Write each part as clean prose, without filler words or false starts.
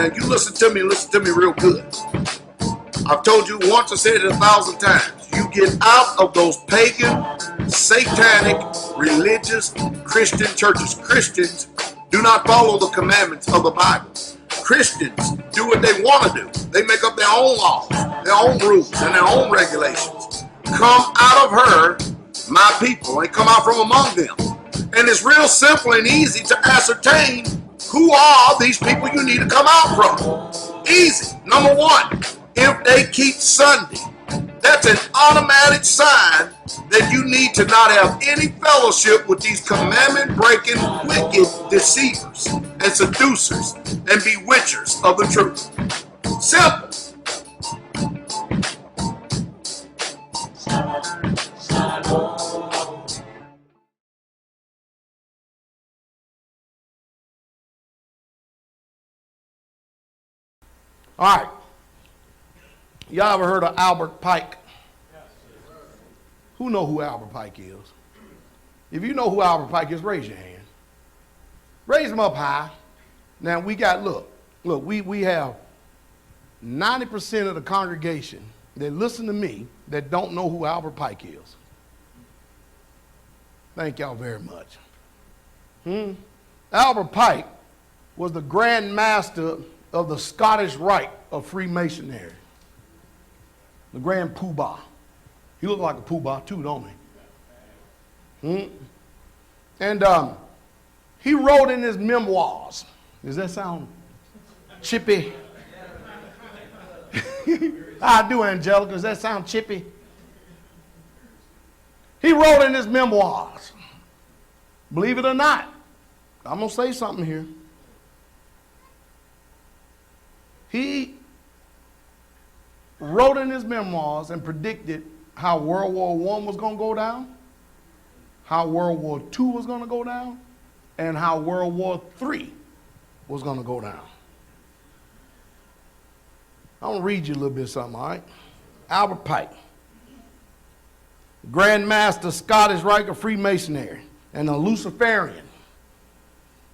Now you listen to me real good. I've told you once, I said it 1,000 times. You get out of those pagan, satanic, religious, Christian churches. Christians do not follow the commandments of the Bible. Christians do what they want to do. They make up their own laws, their own rules, and their own regulations. Come out of her, my people, and come out from among them. And it's real simple and easy to ascertain who are these people you need to come out from. Easy. Number one, if they keep Sunday, that's an automatic sign that you need to not have any fellowship with these commandment-breaking, wicked deceivers and seducers and bewitchers of the truth. Simple. All right. Y'all ever heard of Albert Pike? Who know who Albert Pike is? If you know who Albert Pike is, raise your hand. Raise them up high. Now we got, look, we have 90% of the congregation that listen to me that don't know who Albert Pike is. Thank y'all very much. Albert Pike was the Grand Master of the Scottish Rite of Freemasonry. The Grand Poobah. He looked like a Poobah too, don't he? And he wrote in his memoirs. Does that sound chippy? How do, Angelica? Does that sound chippy? He wrote in his memoirs. Believe it or not, I'm going to say something here. He wrote in his memoirs and predicted how World War I was going to go down, how World War II was going to go down, and how World War III was going to go down. I'm going to read you a little bit of something, all right? Albert Pike, Grand Master, Scottish Rite of Freemasonry, and a Luciferian,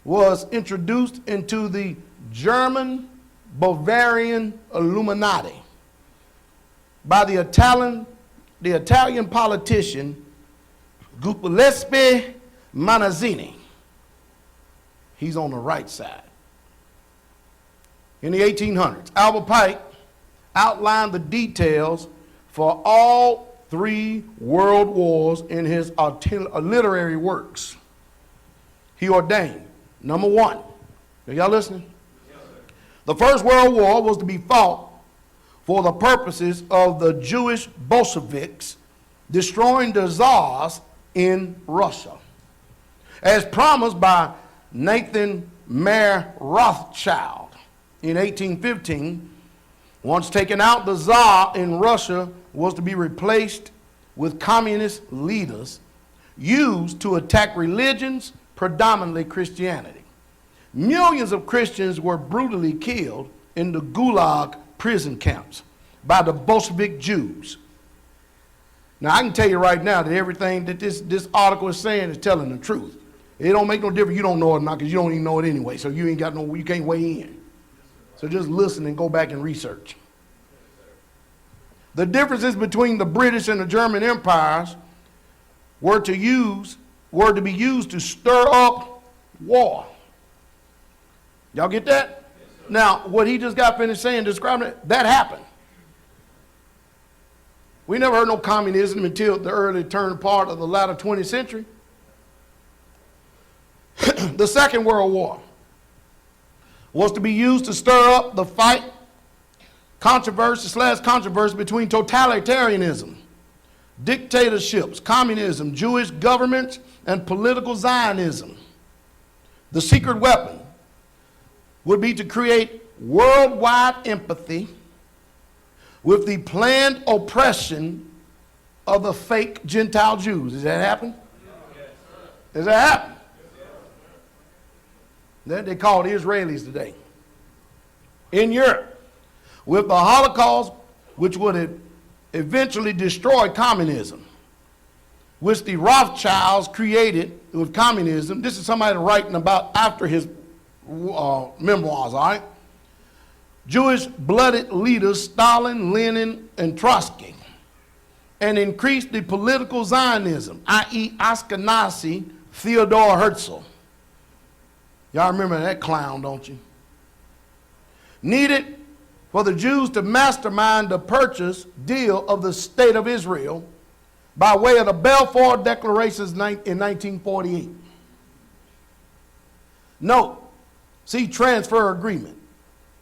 was introduced into the German Bavarian Illuminati by the Italian politician Giuseppe Mazzini. He's on the right side. In the 1800s, Albert Pike outlined the details for all three world wars in his literary works. He ordained, number one, are y'all listening? The First World War was to be fought for the purposes of the Jewish Bolsheviks destroying the Tsars in Russia, as promised by Nathan Mayer Rothschild in 1815. Once taken out, the Tsar in Russia was to be replaced with communist leaders used to attack religions, predominantly Christianity. Millions of Christians were brutally killed in the Gulag prison camps by the Bolshevik Jews. Now, I can tell you right now that everything that this article is saying is telling the truth. It don't make no difference. You don't know it or not, because you don't even know it anyway. So you can't weigh in. So just listen and go back and research. The differences between the British and the German empires were to be used to stir up war. Y'all get that? Now, what he just got finished saying, describing it, that happened. We never heard no communism until the early turn part of the latter 20th century. The Second World War was to be used to stir up the fight, controversy between totalitarianism, dictatorships, communism, Jewish governments, and political Zionism. The secret weapon would be to create worldwide empathy with the planned oppression of the fake Gentile Jews. Does that happen? Does that happen? That they call the Israelis today. In Europe, with the Holocaust, which would eventually destroy communism, which the Rothschilds created with communism. This is somebody writing about after his memoirs, all right? Jewish blooded leaders Stalin, Lenin, and Trotsky, and increased the political Zionism, i.e. Ashkenazi Theodor Herzl. Y'all remember that clown, don't you? Needed for the Jews to mastermind the purchase deal of the State of Israel by way of the Balfour Declarations in 1948. Note, see transfer agreement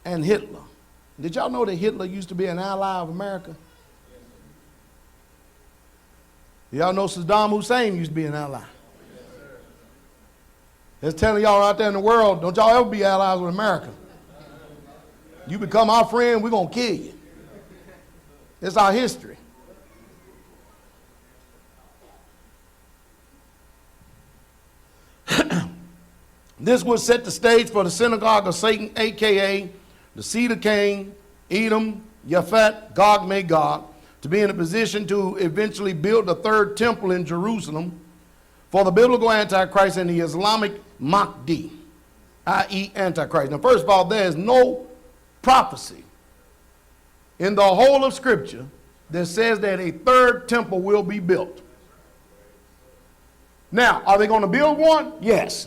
and Hitler. Did y'all know that Hitler used to be an ally of America? Y'all know Saddam Hussein used to be an ally. It's telling y'all out there in the world, don't y'all ever be allies with America. You become our friend, we're going to kill you. It's our history. This would set the stage for the synagogue of Satan, a.k.a. the seed of Cain, Edom, Japhet, Gog, Magog, to be in a position to eventually build the third temple in Jerusalem for the biblical Antichrist and the Islamic Mahdi, i.e. Antichrist. Now, first of all, there is no prophecy in the whole of Scripture that says that a third temple will be built. Now, are they going to build one? Yes.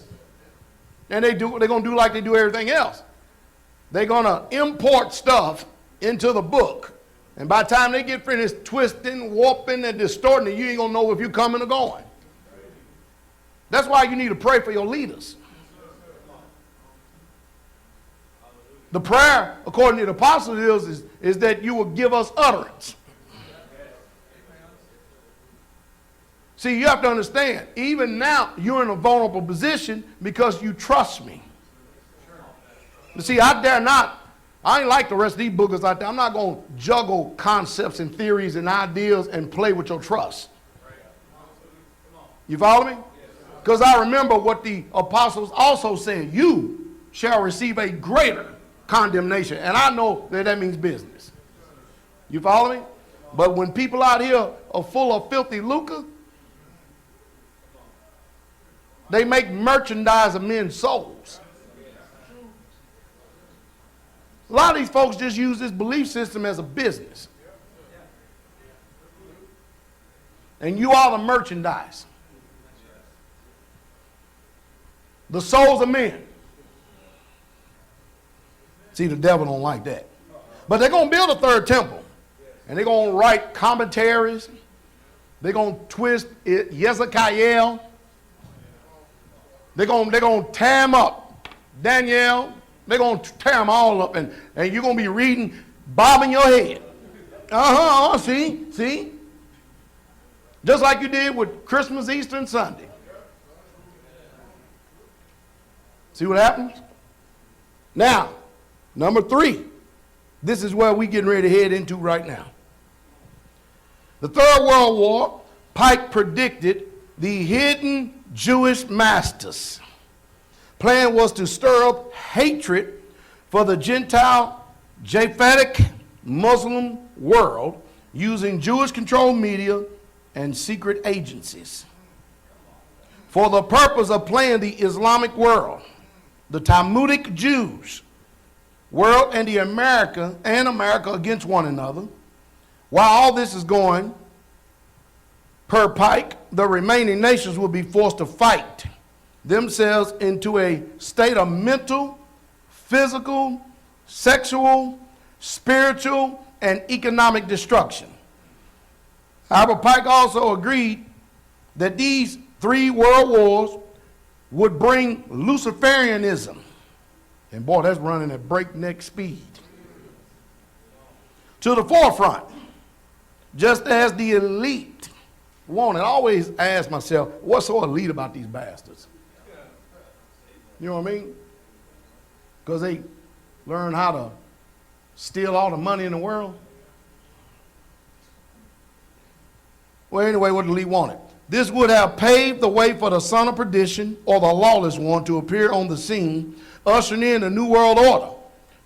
And they're going to do like they do everything else. They're going to import stuff into the book. And by the time they get finished twisting, warping, and distorting it, you ain't going to know if you're coming or going. That's why you need to pray for your leaders. The prayer, according to the apostles, is that you will give us utterance. See, you have to understand, even now, you're in a vulnerable position because you trust me. You see, I ain't like the rest of these boogers out there. I'm not going to juggle concepts and theories and ideas and play with your trust. You follow me? Because I remember what the apostles also said, you shall receive a greater condemnation. And I know that that means business. You follow me? But when people out here are full of filthy lucre, they make merchandise of men's souls. A lot of these folks just use this belief system as a business. And you are the merchandise. The souls of men. See, the devil don't like that. But they're going to build a third temple. And they're going to write commentaries. They're going to twist it, Yezekiel. They're going to tear them up. Daniel, they're going to tear them all up. And you're going to be reading, bobbing your head. See? Just like you did with Christmas, Easter, and Sunday. See what happens? Now, number 3. This is where we're getting ready to head into right now. The Third World War, Pike predicted the hidden Jewish masters. Plan was to stir up hatred for the Gentile, Japhetic Muslim world using Jewish-controlled media and secret agencies for the purpose of playing the Islamic world, the Talmudic Jews world, and America against one another. While all this is going, per Pike, the remaining nations will be forced to fight themselves into a state of mental, physical, sexual, spiritual, and economic destruction. However, Pike also agreed that these 3 world wars would bring Luciferianism, and boy, that's running at breakneck speed, to the forefront, just as the elite wanted. I always ask myself, what's so elite about these bastards? You know what I mean? Because they learn how to steal all the money in the world. Well, anyway, what the elite wanted. This would have paved the way for the son of perdition, or the lawless one, to appear on the scene, ushering in a new world order,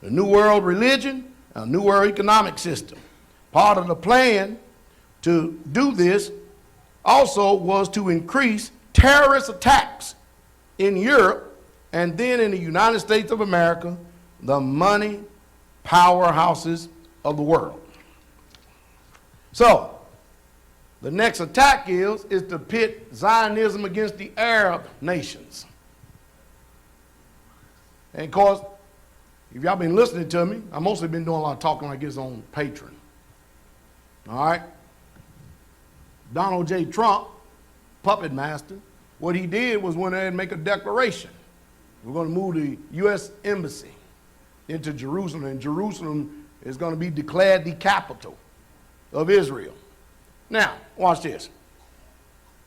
a new world religion, a new world economic system. Part of the plan to do this also was to increase terrorist attacks in Europe and then in the United States of America, the money, powerhouses of the world. So, the next attack is to pit Zionism against the Arab nations. And of course, if y'all been listening to me, I've mostly been doing a lot of talking like this on Patreon. All right? Donald J. Trump, puppet master, what he did was went ahead and make a declaration. We're going to move the U.S. Embassy into Jerusalem, and Jerusalem is going to be declared the capital of Israel. Now, watch this.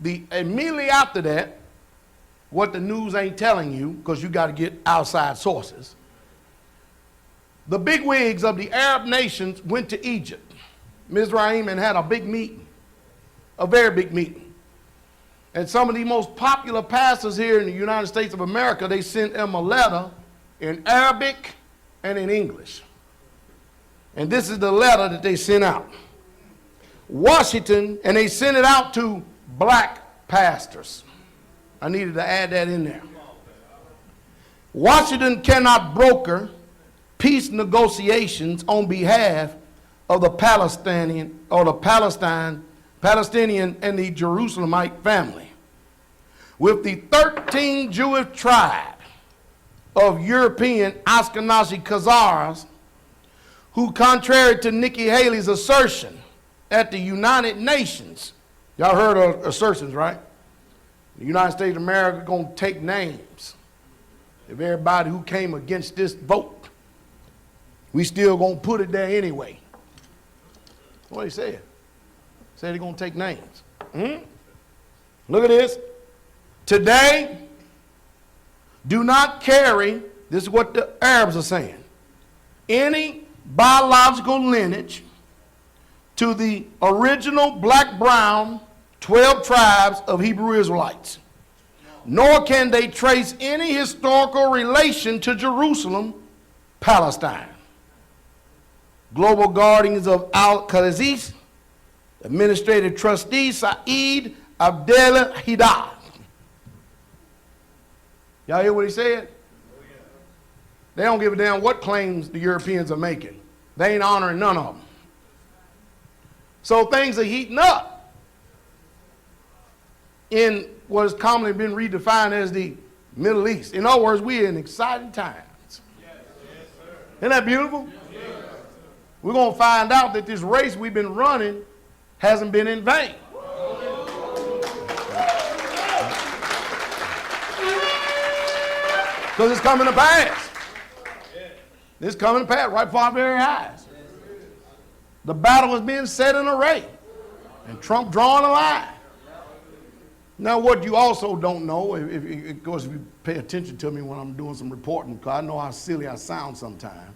Immediately after that, what the news ain't telling you, because you got to get outside sources, the bigwigs of the Arab nations went to Egypt, Mizraim, and had a big meeting, a very big meeting. And some of the most popular pastors here in the United States of America, they sent them a letter in Arabic and in English. And this is the letter that they sent out. Washington, and they sent it out to black pastors. I needed to add that in there. Washington cannot broker peace negotiations on behalf of the Palestinian and the Jerusalemite family. With the 13 Jewish tribes of European Ashkenazi Khazars, who, contrary to Nikki Haley's assertion at the United Nations, y'all heard of assertions, right? The United States of America going to take names of everybody who came against this vote. We still going to put it there anyway. What he said? Said they're going to take names. Look at this. Today, do not carry, this is what the Arabs are saying, any biological lineage to the original black-brown 12 tribes of Hebrew Israelites, nor can they trace any historical relation to Jerusalem, Palestine. Global Guardians of Al-Qaziz, Administrative Trustee Saeed Abdel Hidad. Y'all hear what he said? They don't give a damn what claims the Europeans are making. They ain't honoring none of them. So things are heating up in what has commonly been redefined as the Middle East. In other words, we're in exciting times. Isn't that beautiful? We're going to find out that this race we've been running hasn't been in vain. Because it's coming to pass. It's coming to pass right before our very eyes. The battle is being set in array. And Trump drawing a line. Now, what you also don't know, of course, if you pay attention to me when I'm doing some reporting, because I know how silly I sound sometimes.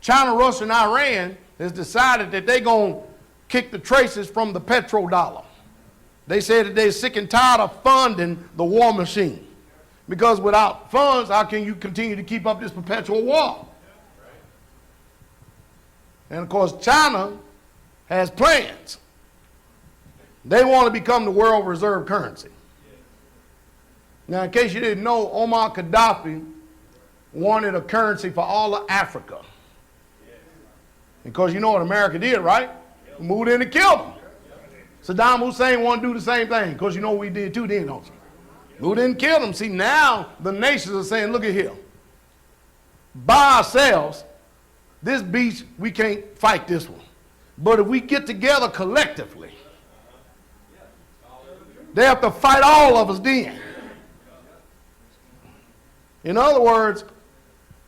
China, Russia, and Iran has decided that they're going to kick the traces from the petrodollar. They said that they're sick and tired of funding the war machine. Because without funds, how can you continue to keep up this perpetual war? And of course, China has plans. They want to become the world reserve currency. Now, in case you didn't know, Omar Gaddafi wanted a currency for all of Africa. Because you know what America did, right? We moved in and killed them. Saddam Hussein wanted to do the same thing. Because you know what we did too, then, don't you? Moved in and killed them. See, now the nations are saying, look at here. By ourselves, this beast, we can't fight this one. But if we get together collectively, they have to fight all of us then. In other words,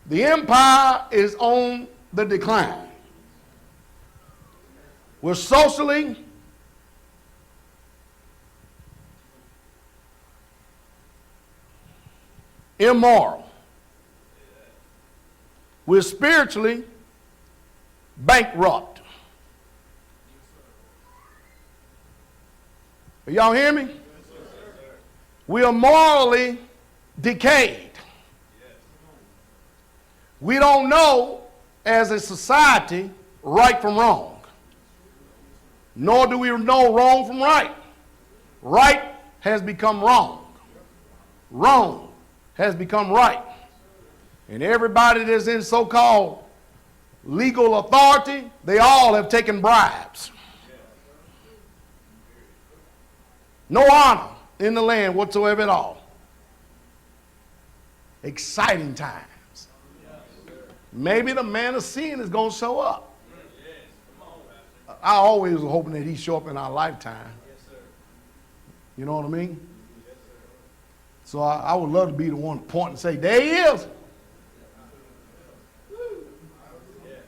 the empire is on the decline. We're socially immoral. We're spiritually bankrupt. Y'all hear me? We are morally decayed. We don't know, as a society, right from wrong. Nor do we know wrong from right. Right has become wrong. Wrong has become right. And everybody that's in so-called legal authority, they all have taken bribes. No honor in the land whatsoever at all. Exciting times. Maybe the man of sin is going to show up. I always was hoping that he show up in our lifetime. You know what I mean? So I would love to be the one to point and say, there he is.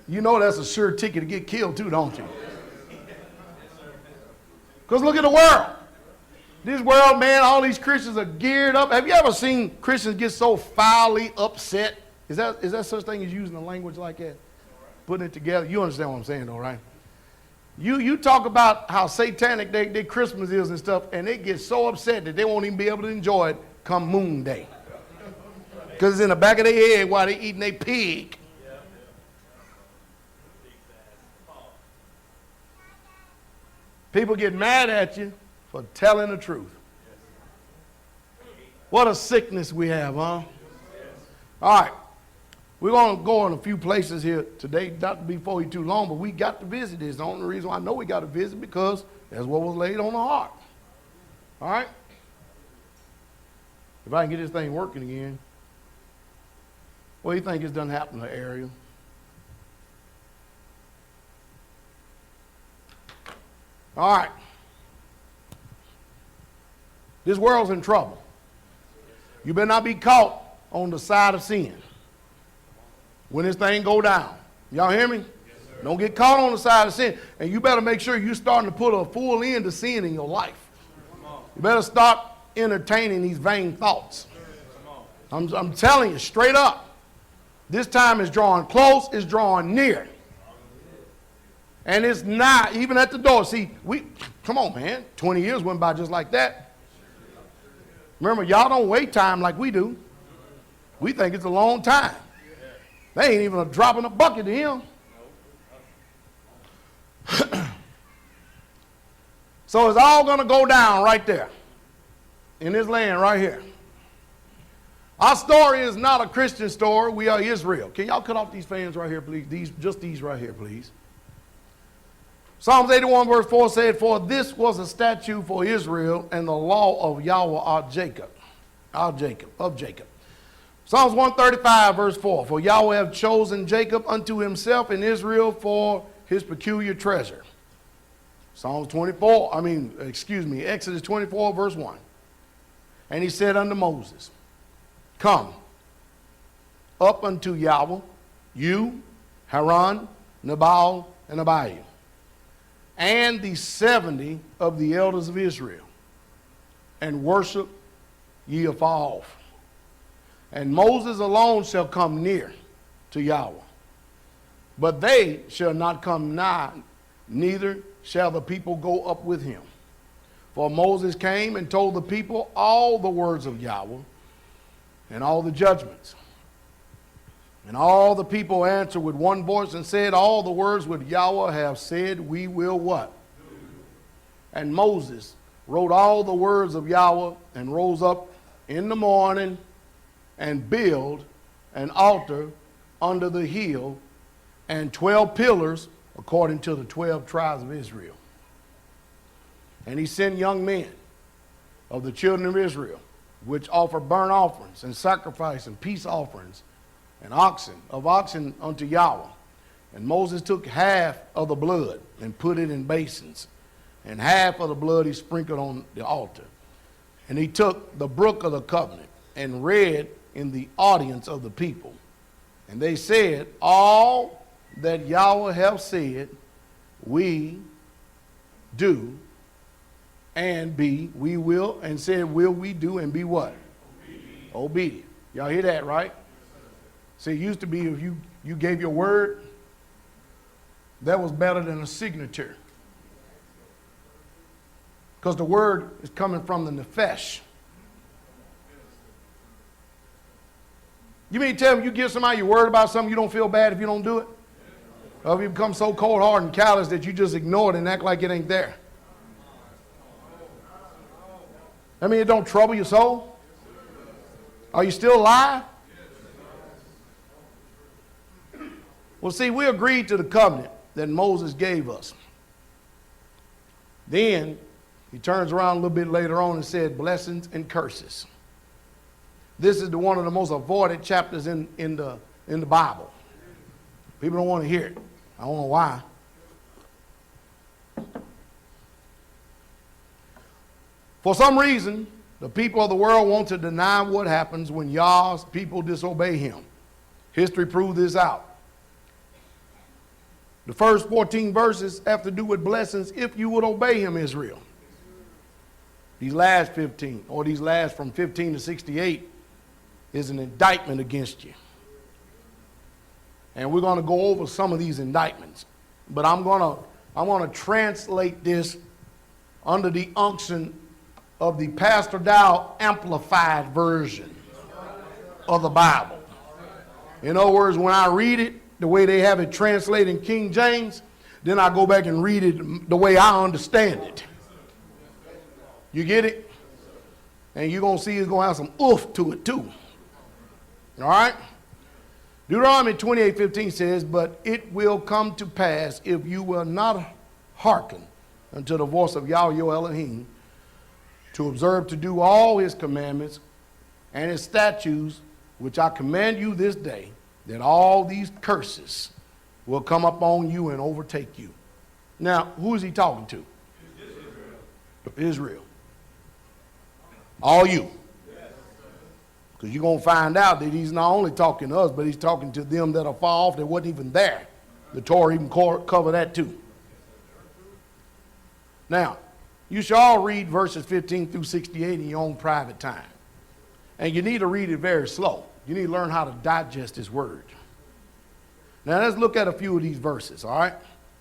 You know that's a sure ticket to get killed too, don't you? Because look at the world. This world, man, all these Christians are geared up. Have you ever seen Christians get so foully upset? Is that such thing as using a language like that? Putting it together? You understand what I'm saying, though, right? You talk about how satanic their Christmas is and stuff, and they get so upset that they won't even be able to enjoy it come Moon Day. Because it's in the back of their head while they're eating their pig. People get mad at you for telling the truth. What a sickness we have, huh? All right. We're going to go in a few places here today, not to be before you too long, but we got to visit this. The only reason why I know we got to visit because that's what was laid on the heart. All right? If I can get this thing working again. What do you think has done happened to Ariel? All right. This world's in trouble. You better not be caught on the side of sin when this thing go down. Y'all hear me? Yes, don't get caught on the side of sin. And you better make sure you're starting to put a full end to sin in your life. You better start entertaining these vain thoughts. I'm telling you straight up. This time is drawing close, it's drawing near. And it's not even at the door. See, come on, man. 20 years went by just like that. Remember, y'all don't wait time like we do. We think it's a long time. They ain't even a drop in a bucket to him. So it's all going to go down right there in this land right here. Our story is not a Christian story. We are Israel. Can y'all cut off these fans right here, please? These right here, please. Psalms 81 verse 4 said, for this was a statute for Israel and the law of Yahweh of Jacob. Psalms 135 verse 4, for Yahweh hath chosen Jacob unto himself and Israel for his peculiar treasure. Exodus 24 verse 1. And he said unto Moses, come up unto Yahweh, you, Haran, Nabal, and Abihu, and the 70 of the elders of Israel, and worship ye afar off. And Moses alone shall come near to Yahweh, but they shall not come nigh, neither shall the people go up with him. For Moses came and told the people all the words of Yahweh and all the judgments. And all the people answered with one voice and said, all the words which Yahweh have said, we will what? And Moses wrote all the words of Yahweh and rose up in the morning and built an altar under the hill and 12 pillars according to the 12 tribes of Israel. And he sent young men of the children of Israel, which offer burnt offerings and sacrifice and peace offerings, and oxen unto Yahweh. And Moses took half of the blood and put it in basins, and half of the blood he sprinkled on the altar. And he took the book of the covenant and read in the audience of the people. And they said, all that Yahweh hath said, we do and be, we will, and said, will we do and be what? Obedient. Y'all hear that, right? See, it used to be if you gave your word, that was better than a signature. Because the word is coming from the nefesh. You mean to tell me you give somebody your word about something, you don't feel bad if you don't do it? Or if you become so cold-hearted and callous that you just ignore it and act like it ain't there? I mean, it don't trouble your soul? Are you still alive? Well, see, we agreed to the covenant that Moses gave us. Then he turns around a little bit later on and said blessings and curses. This is one of the most avoided chapters in the Bible. People don't want to hear it. I don't know why. For some reason, the people of the world want to deny what happens when Yah's people disobey him. History proved this out. The first 14 verses have to do with blessings if you would obey him, Israel. These last 15, or these last from 15 to 68, is an indictment against you. And we're going to go over some of these indictments. But I'm going to translate this under the unction of the Pastor Dowell Amplified version of the Bible. In other words, when I read it the way they have it translated in King James, then I go back and read it the way I understand it. You get it? And you're going to see it's going to have some oof to it too. All right? Deuteronomy 28:15 says, but it will come to pass if you will not hearken unto the voice of Yahweh your Elohim, to observe to do all his commandments and his statutes, which I command you this day, that all these curses will come upon you and overtake you. Now, who is he talking to? Israel. All you. Because you're going to find out that he's not only talking to us, but he's talking to them that are far off that wasn't even there. The Torah even cover that too. Now, you should all read verses 15 through 68 in your own private time. And you need to read it very slow. You need to learn how to digest his word. Now let's look at a few of these verses, all right?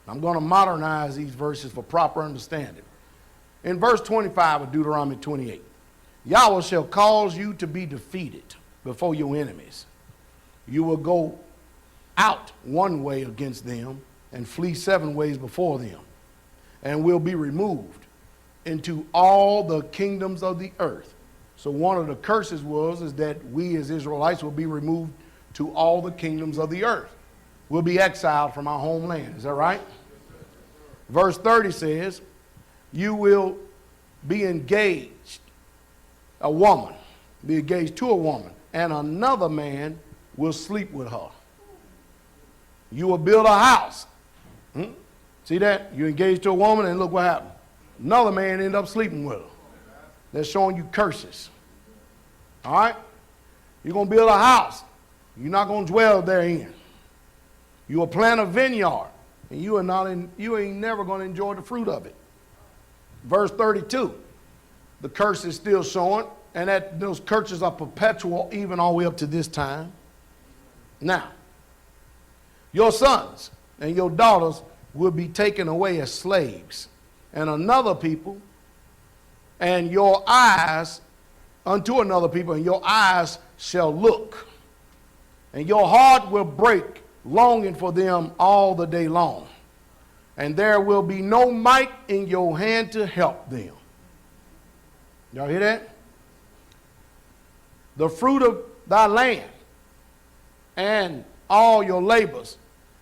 I'm going to modernize these verses for proper understanding. In verse 25 of Deuteronomy 28, Yahweh shall cause you to be defeated before your enemies. You will go out one way against them and flee 7 ways before them, and will be removed into all the kingdoms of the earth. So one of the curses is that we as Israelites will be removed to all the kingdoms of the earth. We'll be exiled from our homeland. Is that right? Verse 30 says, you will be engaged, a woman, be engaged to a woman, and another man will sleep with her. You will build a house. See that? You engaged to a woman, and look what happened. Another man ended up sleeping with her. That's showing you curses. All right? You're going to build a house. You're not going to dwell therein. You will plant a vineyard, and you ain't never going to enjoy the fruit of it. Verse 32, the curse is still showing, and that those curses are perpetual even all the way up to this time. Now, your sons and your daughters will be taken away as slaves, and another people, and your eyes unto another people, and your eyes shall look, and your heart will break, longing for them all the day long, and there will be no might in your hand to help them. Y'all hear that? The fruit of thy land and all your labors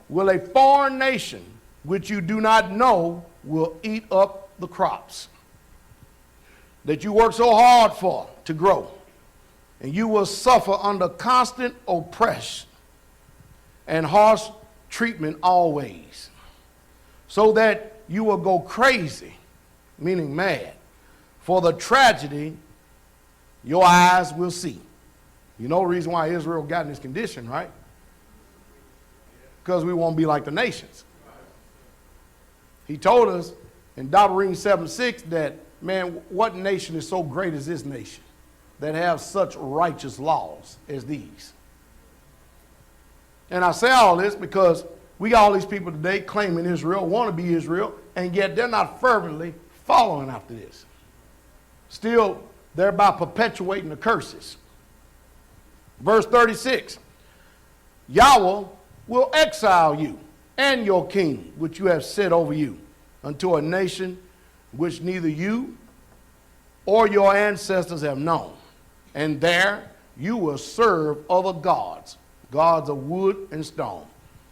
will a foreign nation which you do not know will eat up the crops that you work so hard for to grow, and you will suffer under constant oppression and harsh treatment always, so that you will go crazy, meaning mad, for the tragedy your eyes will see. You know the reason why Israel got in this condition, right? Because we won't be like the nations. He told us in Deuteronomy 7:6 that, man, what nation is so great as this nation that have such righteous laws as these? And I say all this because we got all these people today claiming Israel, want to be Israel, and yet they're not fervently following after this. Still, thereby perpetuating the curses. Verse 36, Yahweh will exile you and your king, which you have set over you, unto a nation which neither you or your ancestors have known. And there you will serve other gods, gods of wood and stone.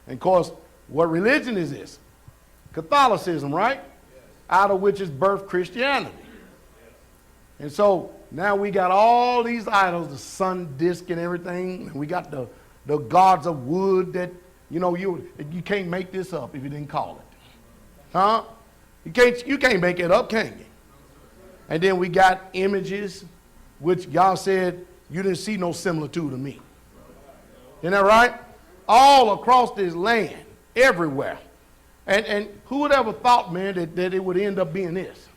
And of course, what religion is this? Catholicism, right? Yes. Out of which is birthed Christianity. Yes. And so now we got all these idols, the sun disk and everything. And we got the gods of wood that, you can't make this up if you didn't call it. Huh? You can't make it up, can you? And then we got images, which God said, you didn't see no similitude of me. Isn't that right? All across this land, everywhere. And who would ever thought, man, that it would end up being this?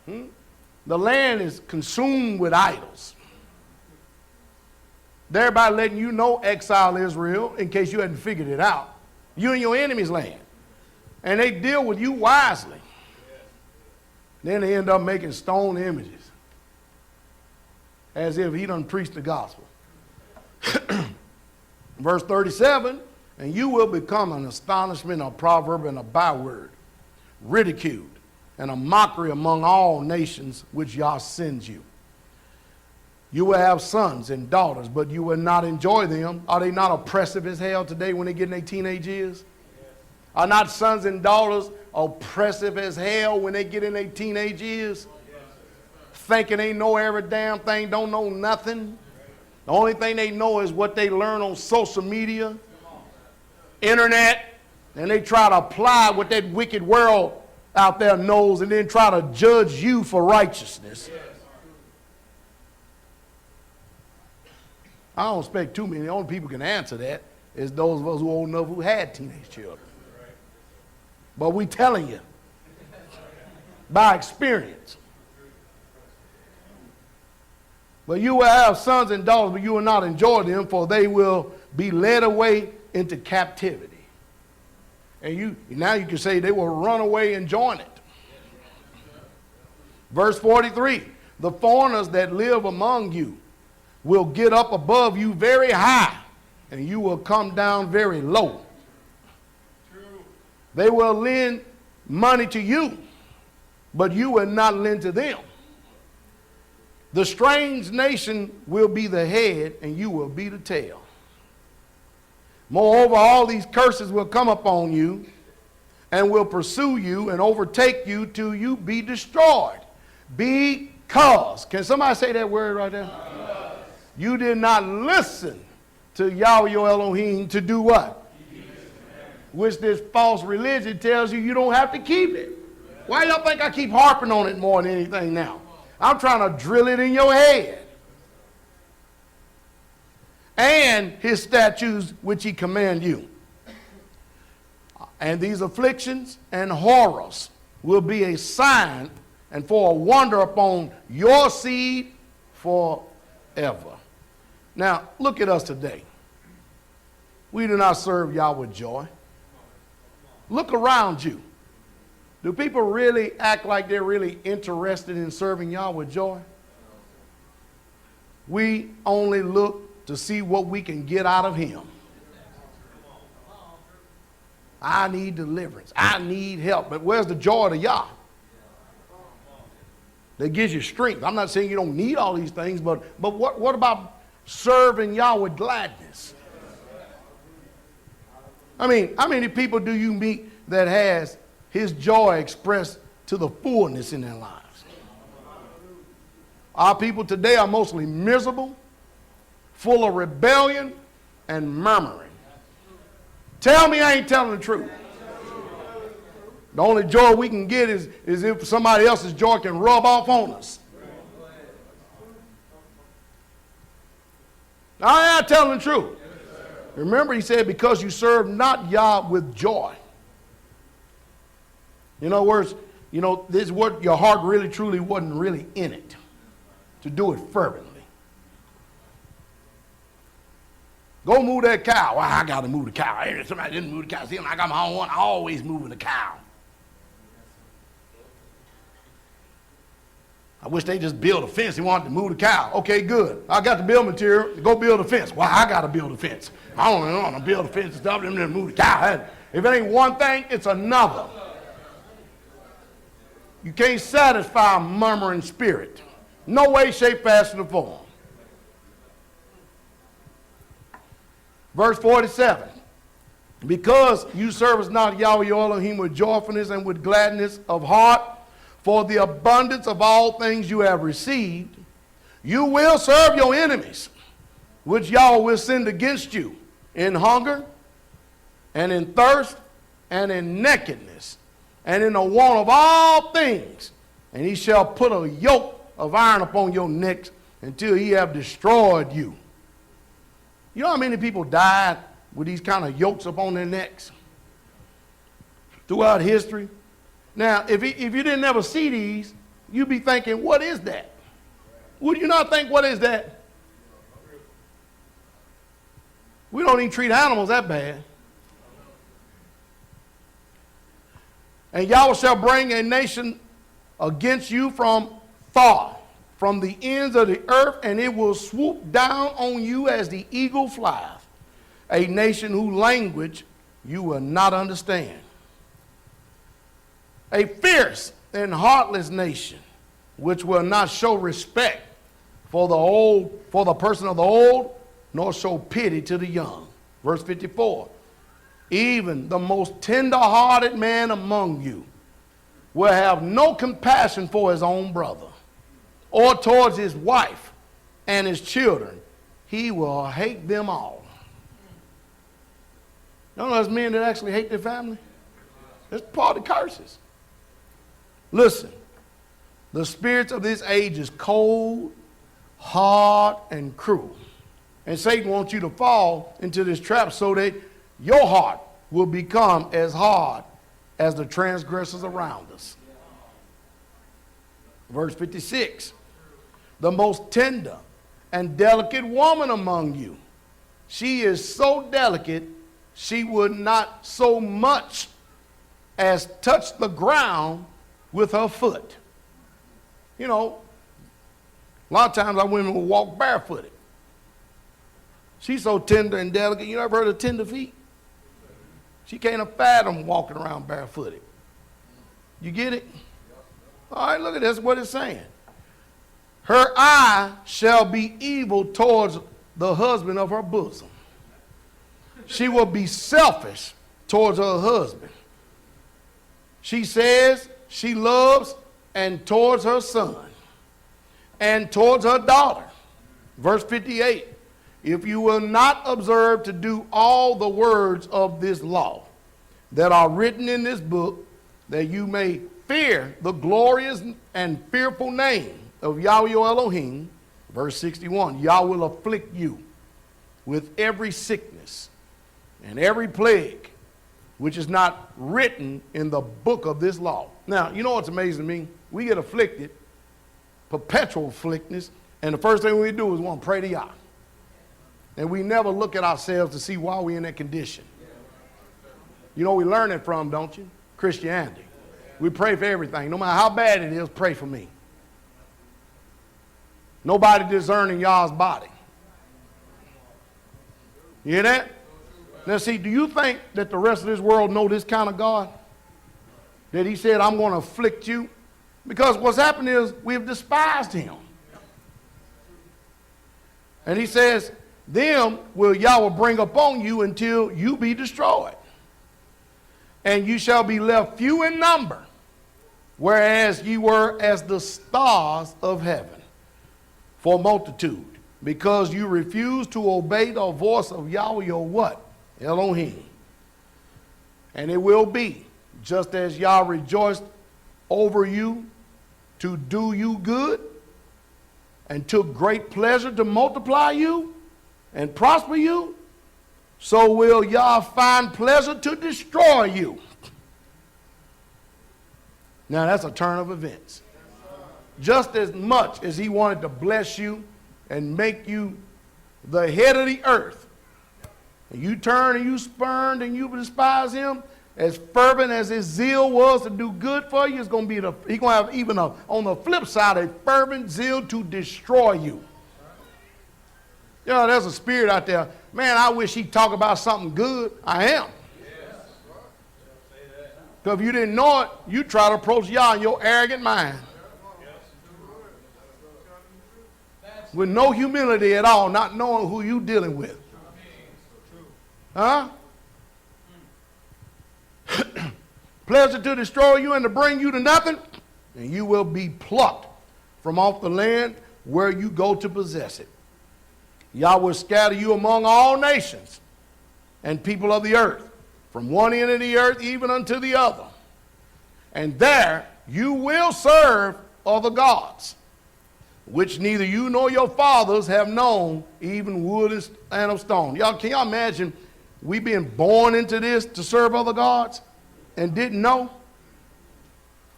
The land is consumed with idols. Thereby letting you know, exile Israel, in case you hadn't figured it out. You're in your enemy's land. And they deal with you wisely. Then they end up making stone images. As if he done preached the gospel. Verse 37, and you will become an astonishment, a proverb, and a byword, ridiculed, and a mockery among all nations which Yah sends you. You will have sons and daughters, but you will not enjoy them. Are they not oppressive as hell today when they get in their teenage years? Are not sons and daughters oppressive as hell when they get in their teenage years? Thinking they know every damn thing, don't know nothing. The only thing they know is what they learn on social media, internet, and they try to apply what that wicked world out there knows and then try to judge you for righteousness. I don't expect too many. The only people who can answer that is those of us who are old enough who had teenage children. But we telling you by experience. But you will have sons and daughters, but you will not enjoy them, for they will be led away into captivity. And now you can say they will run away and join it. Verse 43, the foreigners that live among you will get up above you very high, and you will come down very low. True. They will lend money to you, but you will not lend to them. The strange nation will be the head, and you will be the tail. Moreover, all these curses will come upon you, and will pursue you and overtake you till you be destroyed. Because, can somebody say that word right there? You did not listen to Yahweh your Elohim to do what? Which this false religion tells you you don't have to keep it. Why y'all think I keep harping on it more than anything now? I'm trying to drill it in your head. And his statutes which he command you. And these afflictions and horrors will be a sign and for a wonder upon your seed forever. Now, look at us today. We do not serve Yah with joy. Look around you. Do people really act like they're really interested in serving Yah with joy? We only look to see what we can get out of him. I need deliverance. I need help. But where's the joy of Yah? That gives you strength. I'm not saying you don't need all these things, but what about serving Yah with gladness? I mean, how many people do you meet that has his joy expressed to the fullness in their lives? Our people today are mostly miserable, full of rebellion, and murmuring. Tell me I ain't telling the truth. The only joy we can get is if somebody else's joy can rub off on us. I am telling the truth. Remember, he said, because you serve not Yah with joy. In other words, this is what your heart really, truly wasn't really in it. To do it fervently. Go move that cow. Well, I got to move the cow. Hey, somebody didn't move the cow. See, I got my own one. I always moving the cow. I wish they just build a fence. They wanted to move the cow. Okay, good. I got the build material. Go build a fence. Well, I got to build a fence. I don't want to build a fence and stuff. Them to move the cow. If it ain't one thing, it's another. You can't satisfy a murmuring spirit. No way, shape, fashion, or form. Verse 47. Because you service not Yahweh your Elohim with joyfulness and with gladness of heart, for the abundance of all things you have received, you will serve your enemies, which Yahweh will send against you in hunger, and in thirst, and in nakedness, and in the want of all things. And he shall put a yoke of iron upon your necks until he have destroyed you. You know how many people died with these kind of yokes upon their necks throughout history? Now, if you didn't ever see these, you'd be thinking, what is that? Would you not think, what is that? We don't even treat animals that bad. And Yahweh shall bring a nation against you from far, from the ends of the earth, and it will swoop down on you as the eagle flieth, a nation whose language you will not understand. A fierce and heartless nation, which will not show respect for the person of the old, nor show pity to the young. Verse 54, even the most tender-hearted man among you will have no compassion for his own brother, or towards his wife and his children. He will hate them all. You know those men that actually hate their family? That's part of the curses. Listen, the spirits of this age is cold, hard, and cruel. And Satan wants you to fall into this trap so that your heart will become as hard as the transgressors around us. Verse 56, the most tender and delicate woman among you, she is so delicate, she would not so much as touch the ground with her foot. You know, a lot of times our women will walk barefooted. She's so tender and delicate. You ever heard of tender feet? She can't fathom walking around barefooted. You get it? All right, look at this, what it's saying. Her eye shall be evil towards the husband of her bosom. She will be selfish towards her husband. She says she loves and towards her son and towards her daughter. Verse 58, if you will not observe to do all the words of this law that are written in this book, that you may fear the glorious and fearful name of Yahweh your Elohim. Verse 61, Yah will afflict you with every sickness and every plague which is not written in the book of this law. Now, you know what's amazing to me? We get afflicted, perpetual afflictness, and the first thing we do is want to pray to Yah. And we never look at ourselves to see why we're in that condition. You know we learn it from, don't you? Christianity. We pray for everything. No matter how bad it is, pray for me. Nobody discerning Yah's body. You hear that? Now see, do you think that the rest of this world know this kind of God? That he said, I'm going to afflict you? Because what's happened is we've despised him. And he says, them will Yahweh bring upon you until you be destroyed. And you shall be left few in number, whereas ye were as the stars of heaven for multitude, because you refuse to obey the voice of Yahweh your what? Elohim. And it will be, just as Yah rejoiced over you to do you good, and took great pleasure to multiply you and prosper you, so will Yah find pleasure to destroy you. Now that's a turn of events. Just as much as he wanted to bless you and make you the head of the earth, and you turn and you spurned and you despise him, as fervent as his zeal was to do good for you, he's going to have even on the flip side a fervent zeal to destroy you. You know, there's a spirit out there. Man, I wish he'd talk about something good. I am. Because if you didn't know it, you try to approach Yah in your arrogant mind. With no humility at all, not knowing who you dealing with. Huh? Pleasure to destroy you and to bring you to nothing, and you will be plucked from off the land where you go to possess it. Yah will scatter you among all nations and people of the earth, from one end of the earth even unto the other. And there you will serve other gods, which neither you nor your fathers have known, even wood and of stone. Y'all, can y'all imagine we being born into this to serve other gods and didn't know?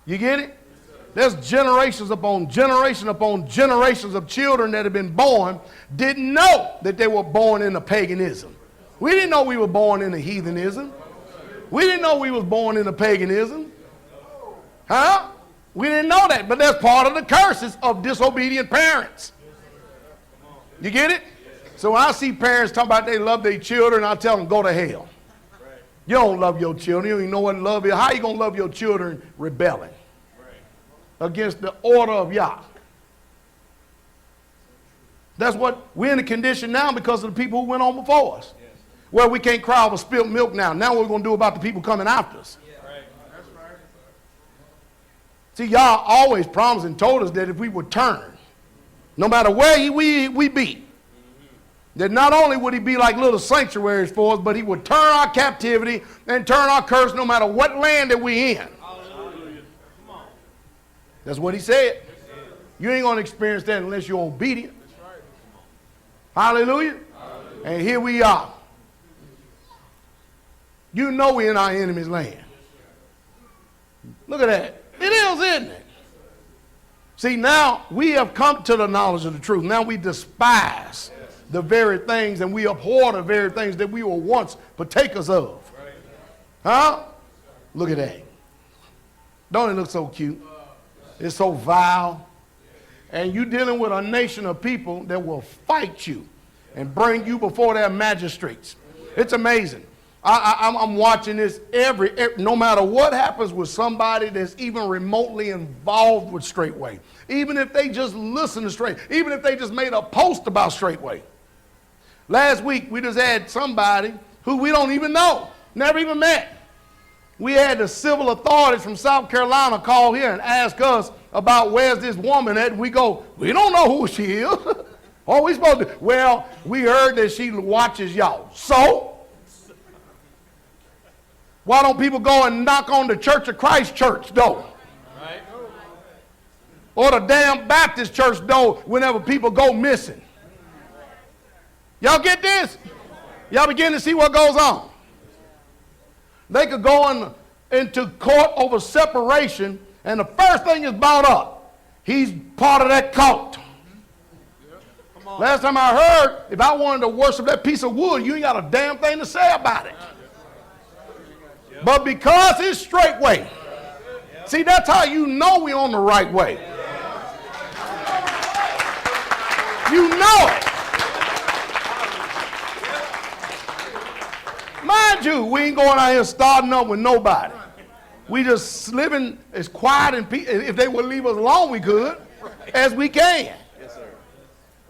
You get it? There's generations upon generations of children that have been born, didn't know that they were born into paganism. We didn't know we were born into heathenism. We didn't know we was born into paganism. Huh? We didn't know that, but that's part of the curses of disobedient parents. You get it? So when I see parents talking about they love their children, I tell them, go to hell. You don't love your children. You don't even know what love is. How are you going to love your children rebelling against the order of Yah? That's what we're in the condition now because of the people who went on before us. Well, we can't cry over spilled milk now. Now what we're going to do about the people coming after us? See, Yah always promised and told us that if we would turn, no matter where we be, that not only would he be like little sanctuaries for us, but he would turn our captivity and turn our curse no matter what land that we in. That's what he said. You ain't going to experience that unless you're obedient. Hallelujah. And here we are. You know we're in our enemy's land. Look at that. It is, isn't it? See, now we have come to the knowledge of the truth. Now we despise the very things and we abhor the very things that we were once partakers of. Huh? Look at that. Don't it look so cute? It's so vile. And you're dealing with a nation of people that will fight you and bring you before their magistrates. It's amazing. I'm watching this every no matter what happens with somebody that's even remotely involved with Straitway. Even if they just listen to Straitway. Even if they just made a post about Straitway. Last week, we just had somebody who we don't even know, never even met. We had the civil authorities from South Carolina call here and ask us about where's this woman at, and we go, we don't know who she is. Oh, we supposed to, well, we heard that she watches y'all. So? Why don't people go and knock on the Church of Christ church door? Right. Or the damn Baptist church door whenever people go missing? Y'all get this? Y'all begin to see what goes on. They could go into court over separation, and the first thing is brought up. He's part of that cult. Last time I heard, if I wanted to worship that piece of wood, you ain't got a damn thing to say about it. But because it's Straitway, see, that's how you know we're on the right way. You know it. Mind you, we ain't going out here starting up with nobody. We just living as quiet and if they would leave us alone, we could, as we can.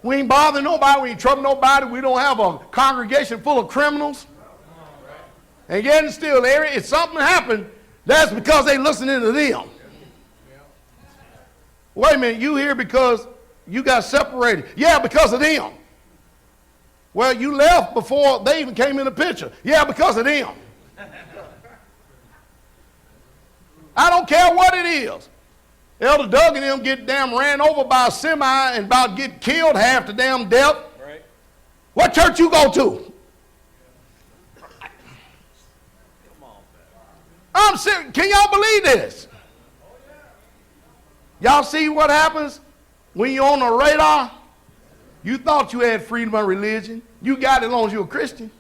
We ain't bothering nobody. We ain't troubling nobody. We don't have a congregation full of criminals. And yet and still, if something happened, that's because they listening to them. Wait a minute, you here because you got separated. Yeah, because of them. Well, you left before they even came in the picture. Yeah, because of them. I don't care what it is. Elder Doug and them get damn ran over by a semi and about get killed half to damn death. Right. What church you go to? I'm serious. Can y'all believe this? Y'all see what happens when you're on the radar? You thought you had freedom of religion. You got it as long as you're a Christian.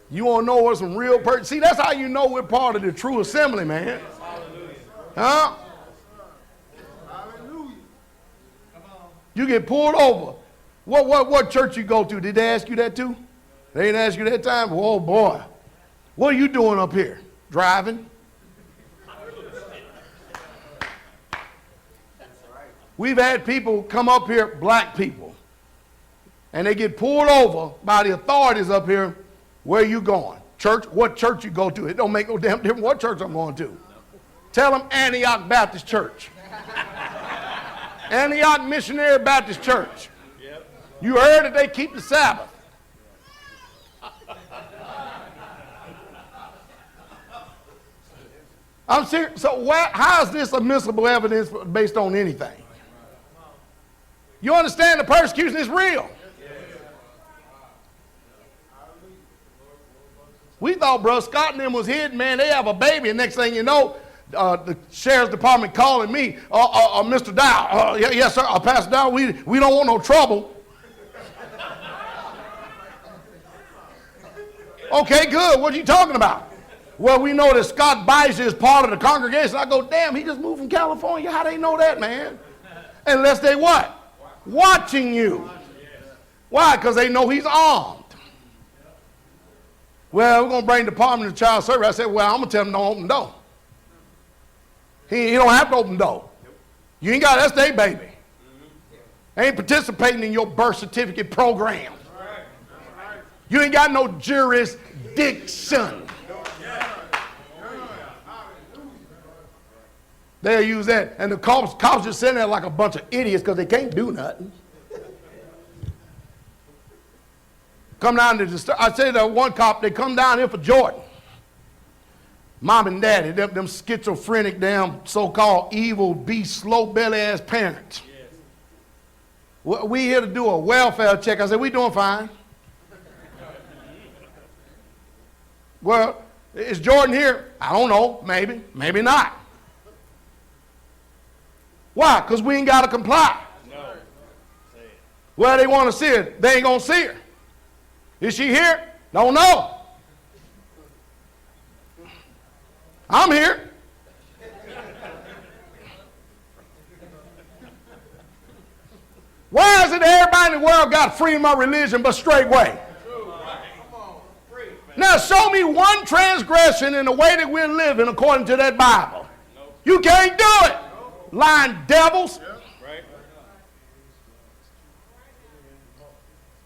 You want to know what some real person. See, that's how you know we're part of the true assembly, man. Huh? You get pulled over. What church you go to? Did they ask you that too? They didn't ask you that time? Oh, boy. What are you doing up here? Driving? We've had people come up here, black people, and they get pulled over by the authorities up here. Where are you going? Church, what church you go to. It don't make no damn difference what church I'm going to. Tell them Antioch Baptist Church. Antioch Missionary Baptist Church. You heard that they keep the Sabbath. I'm serious. So how is this admissible evidence based on anything? You understand the persecution is real. We thought Brother Scott and them was hidden, man. They have a baby, and next thing you know, the sheriff's department calling me, Mr. Dowell. Yes, sir, Pastor Dowell, we don't want no trouble. Okay, good. What are you talking about? Well, we know that Scott Bice is part of the congregation. I go, damn, he just moved from California. How they know that, man? Unless they what? Watching you. Why? Because they know he's armed. Well, we're going to bring the Department of Child Service. I said, well, I'm going to tell them don't open the door. He don't have to open the door. You ain't got, that's their baby. They ain't participating in your birth certificate program. You ain't got no jurisdiction. They'll use that. And the cops just sitting there like a bunch of idiots because they can't do nothing. Come down to the, I say that one cop, they come down here for Jordan. Mom and daddy, them schizophrenic, damn so-called evil, beast, slow belly ass parents. Yes. We here to do a welfare check. I said, we doing fine. Well, is Jordan here? I don't know. Maybe. Maybe not. Why? Because we ain't got to comply. No. Well, they want to see her. They ain't going to see her. Is she here? Don't know. I'm here. Why is it everybody in the world got freedom of religion but Straitway? Now show me one transgression in the way that we're living according to that Bible. You can't do it. Lying devils.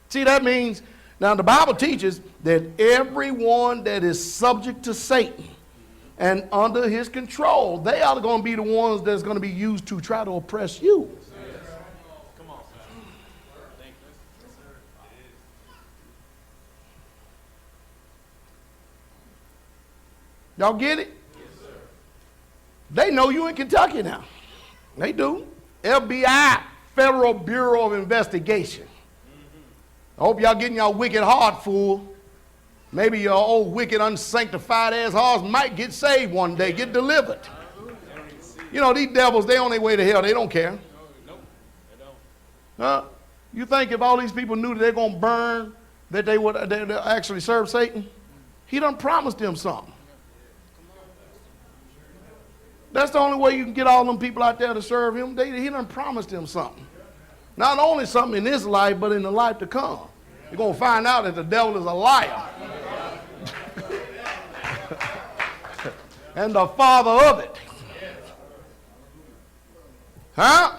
See, that means, now the Bible teaches that everyone that is subject to Satan and under his control, they are going to be the ones that's going to be used to try to oppress you. Y'all get it? Yes, sir. They know you in Kentucky now. They do. FBI, Federal Bureau of Investigation. I hope y'all getting y'all wicked heart full. Maybe your old wicked unsanctified ass hearts might get saved one day, get delivered. You know, these devils, they on their way to hell. They don't care. Huh? You think if all these people knew that they're going to burn, that they would actually serve Satan? He done promised them something. That's the only way you can get all them people out there to serve him. He done promised them something. Not only something in this life, but in the life to come. You're going to find out that the devil is a liar. And the father of it. Huh?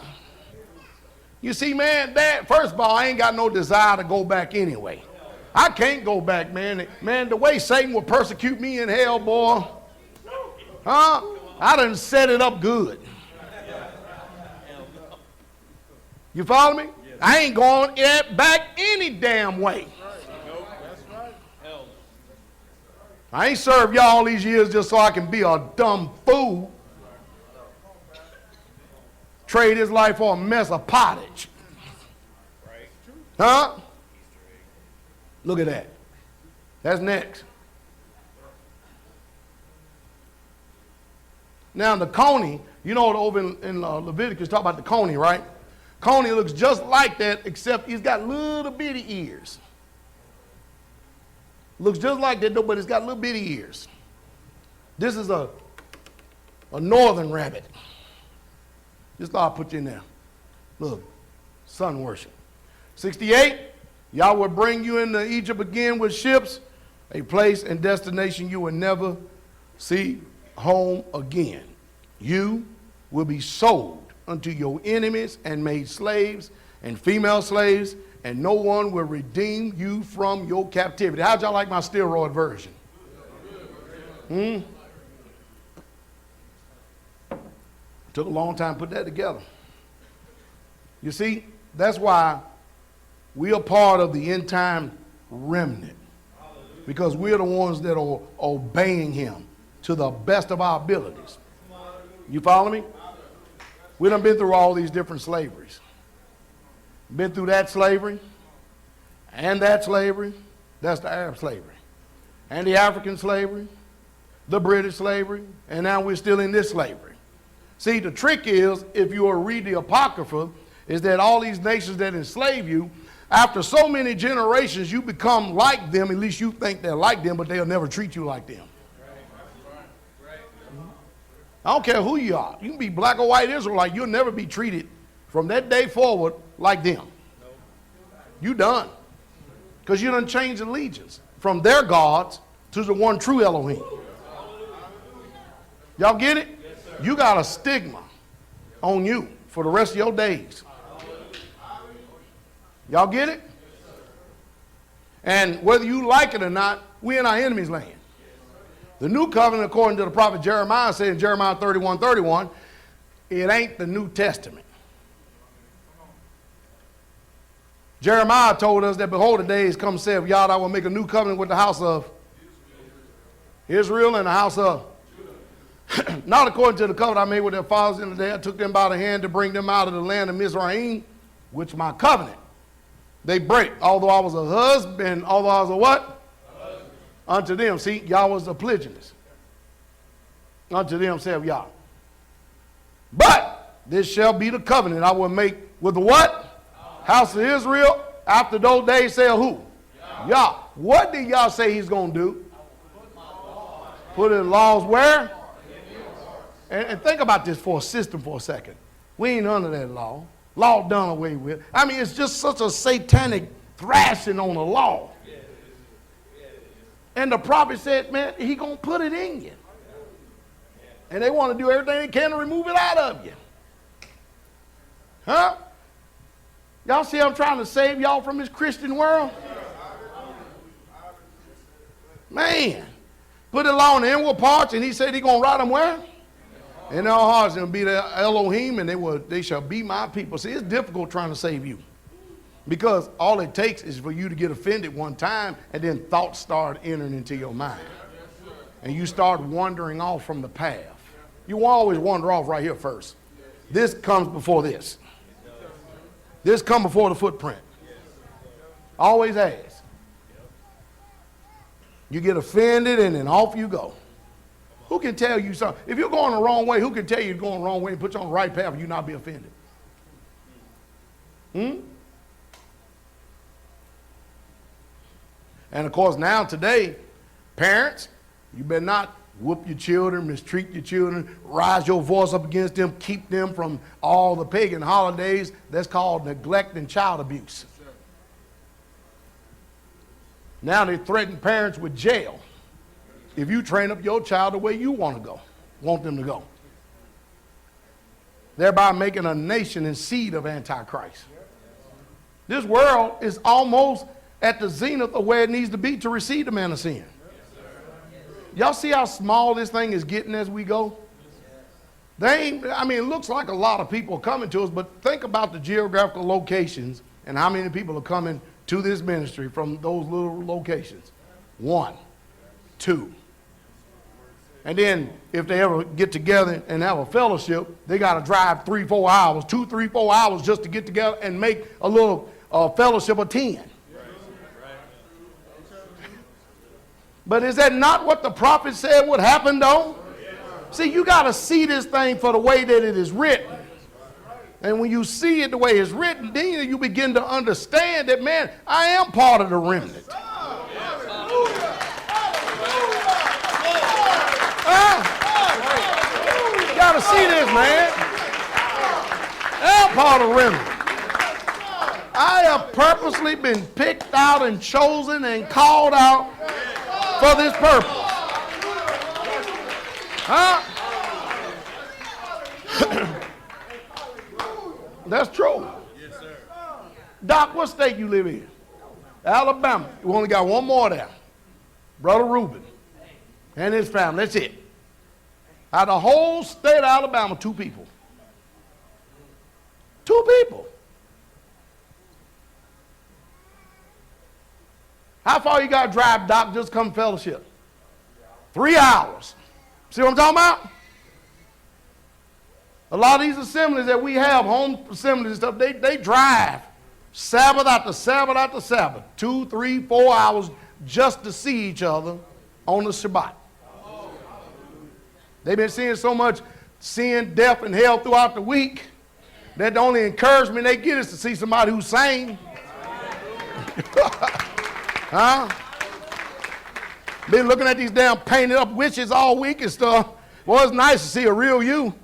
You see, man, first of all, I ain't got no desire to go back anyway. I can't go back, man. Man, the way Satan will persecute me in hell, boy. Huh? I done set it up good. You follow me? I ain't going back any damn way. I ain't served y'all all these years just so I can be a dumb fool. Trade his life for a mess of pottage. Huh? Look at that. That's next. Now the coney, you know, over in Leviticus, talk about the coney, right? Coney looks just like that, except he's got little bitty ears. Looks just like that, but it's got little bitty ears. This is a northern rabbit. Just thought I'd put you in there. Look, sun worship. 68, Yah will bring you into Egypt again with ships, a place and destination you will never see home again. You will be sold unto your enemies and made slaves and female slaves, and no one will redeem you from your captivity. How'd y'all like my steroid version? Took a long time to put that together. You see, that's why we are part of the end time remnant. Because we're the ones that are obeying him to the best of our abilities. You follow me? We done been through all these different slaveries. Been through that slavery and that slavery. That's the Arab slavery. And the African slavery, the British slavery, and now we're still in this slavery. See, the trick is, if you will read the Apocrypha, is that all these nations that enslave you, after so many generations, you become like them. At least you think they're like them, but they'll never treat you like them. I don't care who you are. You can be black or white Israelite. You'll never be treated from that day forward like them. You done. Because you done changed allegiance from their gods to the one true Elohim. Y'all get it? You got a stigma on you for the rest of your days. Y'all get it? And whether you like it or not, we're in our enemy's land. The new covenant, according to the prophet Jeremiah, said in Jeremiah 31:31, it ain't the New Testament. Jeremiah told us that, behold, the days come, saith Yah, I will make a new covenant with the house of Israel and the house of not according to the covenant I made with their fathers in the day I took them by the hand to bring them out of the land of Mizraim, which my covenant they break, although I was a husband, although I was a what? Unto them. See, Yah was a polygamist. Unto them, saith Yah. But this shall be the covenant I will make with the what? House of Israel. After those days, say who? Yah. What did Yah say he's going to do? Put his laws where? And think about this for a system for a second. We ain't under that law. Law done away with. I mean, it's just such a satanic thrashing on the law. And the prophet said, man, he going to put it in you. And they want to do everything they can to remove it out of you. Huh? Y'all see I'm trying to save y'all from this Christian world? Man. Put the law in the inward parts, and he said he going to write them where? In their hearts, and be the Elohim, and they shall be my people. See, it's difficult trying to save you. Because all it takes is for you to get offended one time, and then thoughts start entering into your mind. And you start wandering off from the path. You always wander off right here first. This comes before this. This comes before the footprint. Always has. You get offended, and then off you go. Who can tell you something? If you're going the wrong way, who can tell you you're going the wrong way and put you on the right path and you not be offended? And of course, now today, parents, you better not whoop your children, mistreat your children, rise your voice up against them, keep them from all the pagan holidays. That's called neglect and child abuse. Now they threaten parents with jail if you train up your child the way you want them to go. Thereby making a nation and seed of Antichrist. This world is almost at the zenith of where it needs to be to receive the man of sin. Y'all see how small this thing is getting as we go? It looks like a lot of people are coming to us, but think about the geographical locations and how many people are coming to this ministry from those little locations. 1, 2. And then if they ever get together and have a fellowship, they got to drive 3-4 hours, 2, 3, 4 hours just to get together and make a little fellowship of 10. But is that not what the prophet said would happen, though? See, you got to see this thing for the way that it is written. And when you see it the way it's written, then you begin to understand that, man, I am part of the remnant. You got to see this, man. I am part of the remnant. I have purposely been picked out and chosen and called out for this purpose. Huh? That's true. Yes, sir. Doc, what state you live in? Alabama. We only got one more there. Brother Reuben. and his family. That's it. Out of the whole state of Alabama, 2 people. 2 people. How far you got to drive, Doc, just come fellowship? 3 hours. See what I'm talking about? A lot of these assemblies that we have, home assemblies and stuff, they drive Sabbath after Sabbath after Sabbath, 2, 3, 4 hours just to see each other on the Shabbat. They've been seeing so much sin, death, and hell throughout the week that the only encouragement they get is to see somebody who's sane. Huh? Been looking at these damn painted up witches all week and stuff. Well, it's nice to see a real you.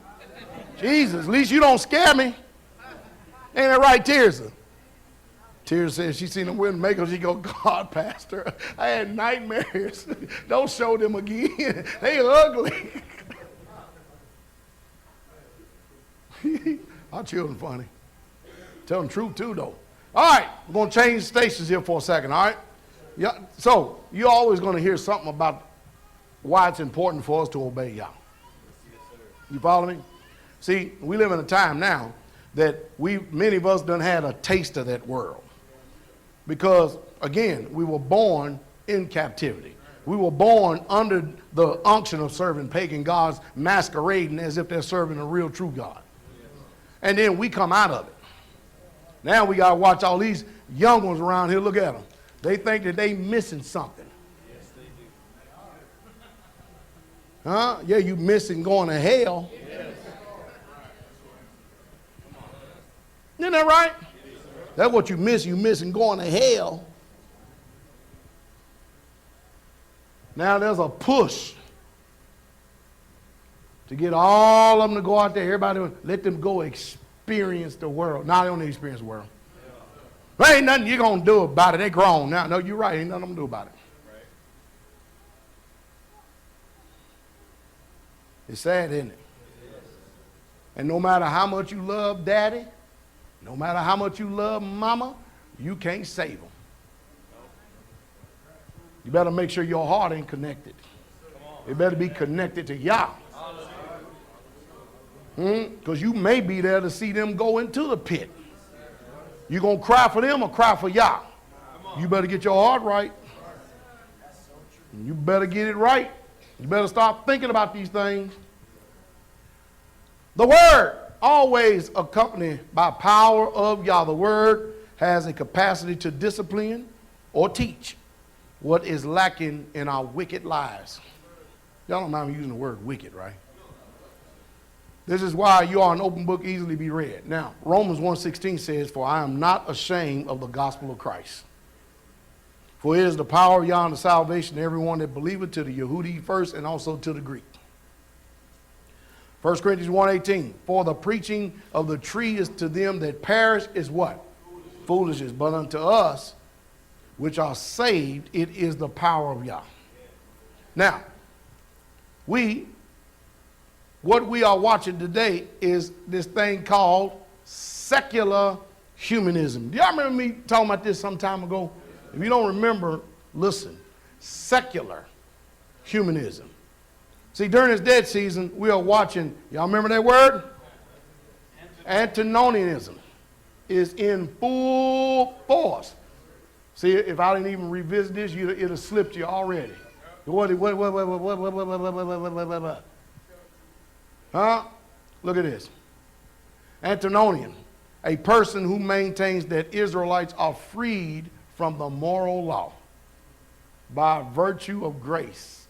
Jesus, at least you don't scare me. Ain't that right, Tirza? Tirza says she seen them wearing makeup. She go, God, Pastor, I had nightmares. Don't show them again. They ugly. Our children funny. Tell them the truth too, though. All right, we're going to change stations here for a second, all right? Yeah, so you're always going to hear something about why it's important for us to obey Yah. You follow me? See, we live in a time now that many of us done had a taste of that world. Because, again, we were born in captivity. We were born under the unction of serving pagan gods, masquerading as if they're serving a real true God. And then we come out of it. Now we got to watch all these young ones around here. Look at them. They think that they missing something. Yes, they do. Huh? Yeah, you missing going to hell. Yes. Isn't that right? That's what you miss. You missing going to hell. Now there's a push to get all of them to go out there. Everybody, let them go experience the world. Now they don't need to experience the world. There ain't nothing you're going to do about it. They grown now. No, you're right. Ain't nothing I'm going to do about it. Right. It's sad, isn't it? Yes. And no matter how much you love daddy, no matter how much you love mama, you can't save them. You better make sure your heart ain't connected. It better be connected to Yah. Because you may be there to see them go into the pit. You going to cry for them or cry for Yah? You better get your heart right. You better get it right. You better start thinking about these things. The word always accompanied by power of Yah. The word has a capacity to discipline or teach what is lacking in our wicked lives. Y'all don't mind me using the word wicked, right? This is why you are an open book, easily be read. Now, Romans 1:16 says, for I am not ashamed of the gospel of Christ. For it is the power of Yah unto salvation to everyone that believeth, to the Yehudi first and also to the Greek. 1 Corinthians 1:18, for the preaching of the tree is to them that perish is what? Foolishness. But unto us which are saved, it is the power of Yah. Now, what we are watching today is this thing called secular humanism. Do y'all remember me talking about this some time ago? If you don't remember, listen. Secular humanism. See, during this dead season, we are watching, y'all remember that word? Antinomianism is in full force. See, if I didn't even revisit this, it'd have slipped you already. What? Huh? Look at this. Antinomian, a person who maintains that Israelites are freed from the moral law by virtue of grace,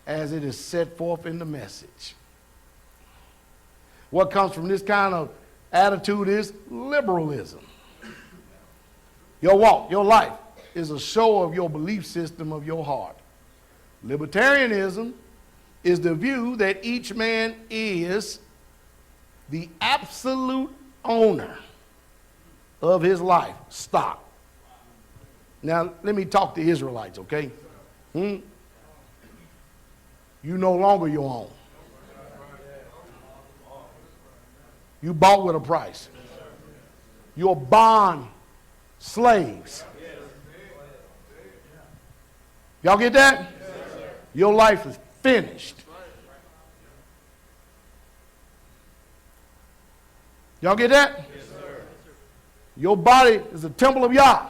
as it is set forth in the message. What comes from this kind of attitude is liberalism. Your walk, your life, is a show of your belief system of your heart. Libertarianism is the view that each man is the absolute owner of his life. Stop. Now, let me talk to Israelites, okay? You no longer your own. You bought with a price. You're bond slaves. Y'all get that? Your life is finished. Y'all get that? Yes, sir. Your body is a temple of Yah.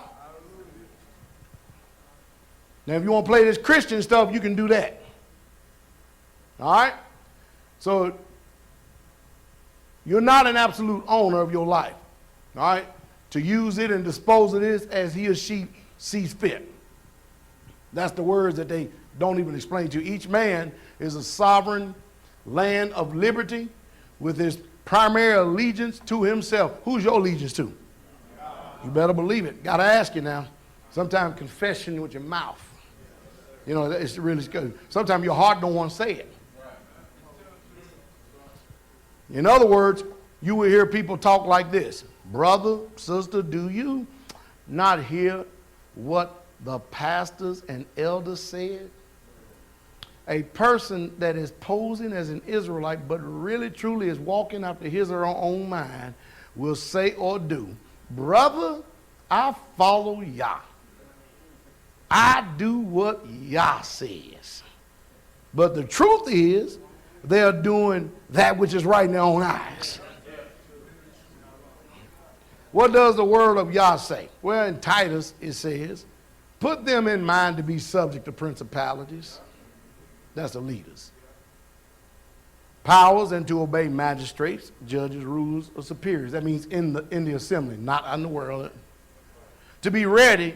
Now, if you want to play this Christian stuff, you can do that. All right? So, you're not an absolute owner of your life. All right? To use it and dispose of this as he or she sees fit. That's the words that they don't even explain to you. Each man is a sovereign land of liberty with his primary allegiance to himself. Who's your allegiance to? You better believe it. Got to ask you now. Sometimes confession with your mouth. You know, it's really good. Sometimes your heart don't want to say it. In other words, you will hear people talk like this. Brother, sister, do you not hear what the pastors and elders said? A person that is posing as an Israelite but really truly is walking after his or her own mind will say or do, brother, I follow Yah. I do what Yah says. But the truth is, they are doing that which is right in their own eyes. What does the word of Yah say? Well, in Titus it says, put them in mind to be subject to principalities. That's the leaders. Powers, and to obey magistrates, judges, rulers, or superiors. That means in the assembly, not in the world. To be ready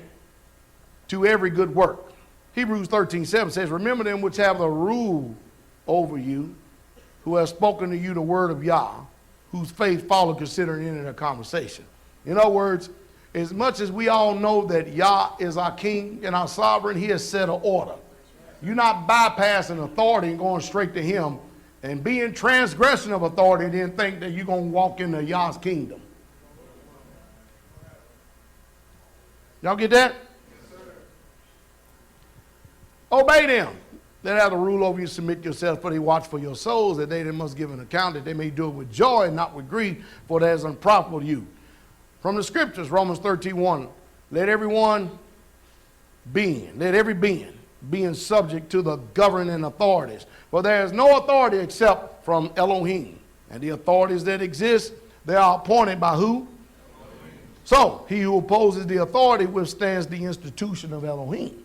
to every good work. Hebrews 13:7 says, remember them which have the rule over you, who have spoken to you the word of Yah, whose faith follow considering in their conversation. In other words, as much as we all know that Yah is our king and our sovereign, he has set an order. You're not bypassing authority and going straight to him and being transgression of authority and then think that you're going to walk into Yah's kingdom. Y'all get that? Yes, sir. Obey them that have the rule over you. Submit yourselves, for they watch for your souls, that they must give an account, that they may do it with joy and not with grief, for that is unprofitable to you. From the scriptures, Romans 13:1, let every being subject to the governing authorities. For there is no authority except from Elohim. And the authorities that exist, they are appointed by who? Elohim. So, he who opposes the authority withstands the institution of Elohim.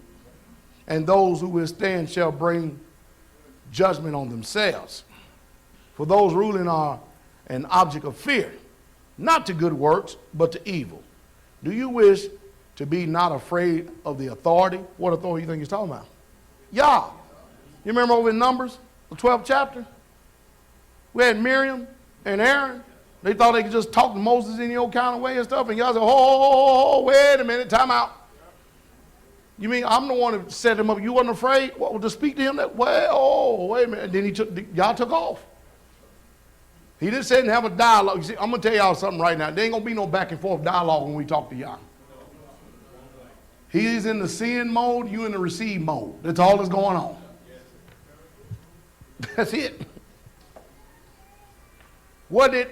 And those who withstand shall bring judgment on themselves. For those ruling are an object of fear, not to good works, but to evil. Do you wish to be not afraid of the authority? What authority do you think he's talking about? Yah. You remember over in Numbers, the 12th chapter? We had Miriam and Aaron. They thought they could just talk to Moses any old kind of way and stuff. And Yah said, oh, wait a minute, time out. You mean I'm the one that set him up? You wasn't afraid? Well, to speak to him that way? Oh, wait a minute. And then Yah took off. He didn't sit and have a dialogue. See, I'm going to tell y'all something right now. There ain't going to be no back and forth dialogue when we talk to Yah. He's in the sin mode, you in the receive mode. That's all that's going on. That's it. What did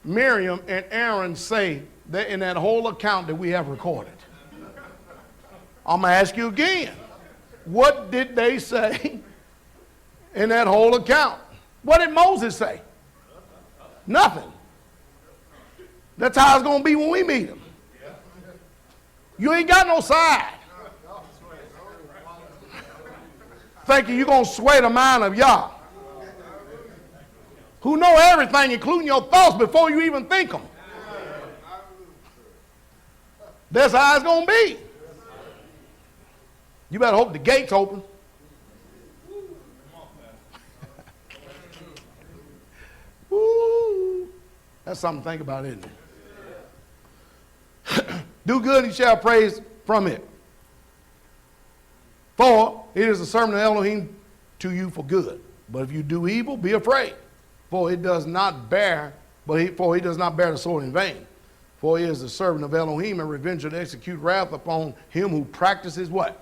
Miriam and Aaron say in that whole account that we have recorded? I'm going to ask you again. What did they say in that whole account? What did Moses say? Nothing. That's how it's going to be when we meet him. You ain't got no side. Thinking you're going to sway the mind of Yah, who know everything, including your thoughts, before you even think them. That's how it's going to be. You better hope the gate's open. Woo. That's something to think about, isn't it? Do good, and you shall praise from it. For it is a servant of Elohim to you for good. But if you do evil, be afraid. For he does not bear the sword in vain. For he is the servant of Elohim, and revenger to execute wrath upon him who practices what?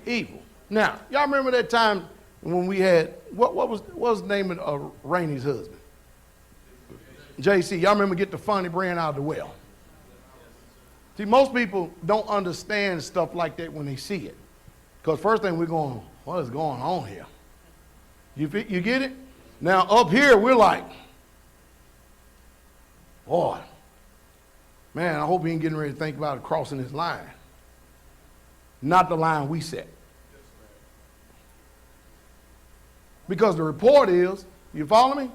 Evil. Now, y'all remember that time when we had, what was the name of Rainey's husband? JC. Y'all remember get the funny brand out of the well. See, most people don't understand stuff like that when they see it. Because first thing we're going, what is going on here? You get it? Now, up here, we're like, boy, man, I hope he ain't getting ready to think about crossing this line. Not the line we set. Because the report is, you follow me?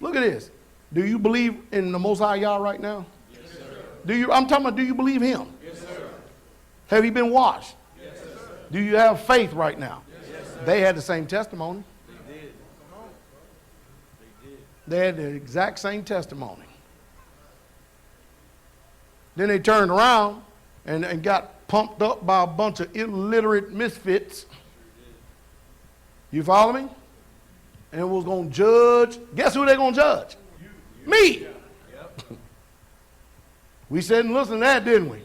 Look at this. Do you believe in the Most High Yah right now? Yes, sir. I'm talking about, do you believe him? Yes, sir. Have you been washed? Yes, sir. Do you have faith right now? Yes, sir. They had the same testimony. They did. Come on. They did. They had the exact same testimony. Then they turned around and got pumped up by a bunch of illiterate misfits. You follow me? And was going to judge. Guess who they're going to judge? Me. Yep. We said and listened to that, didn't we?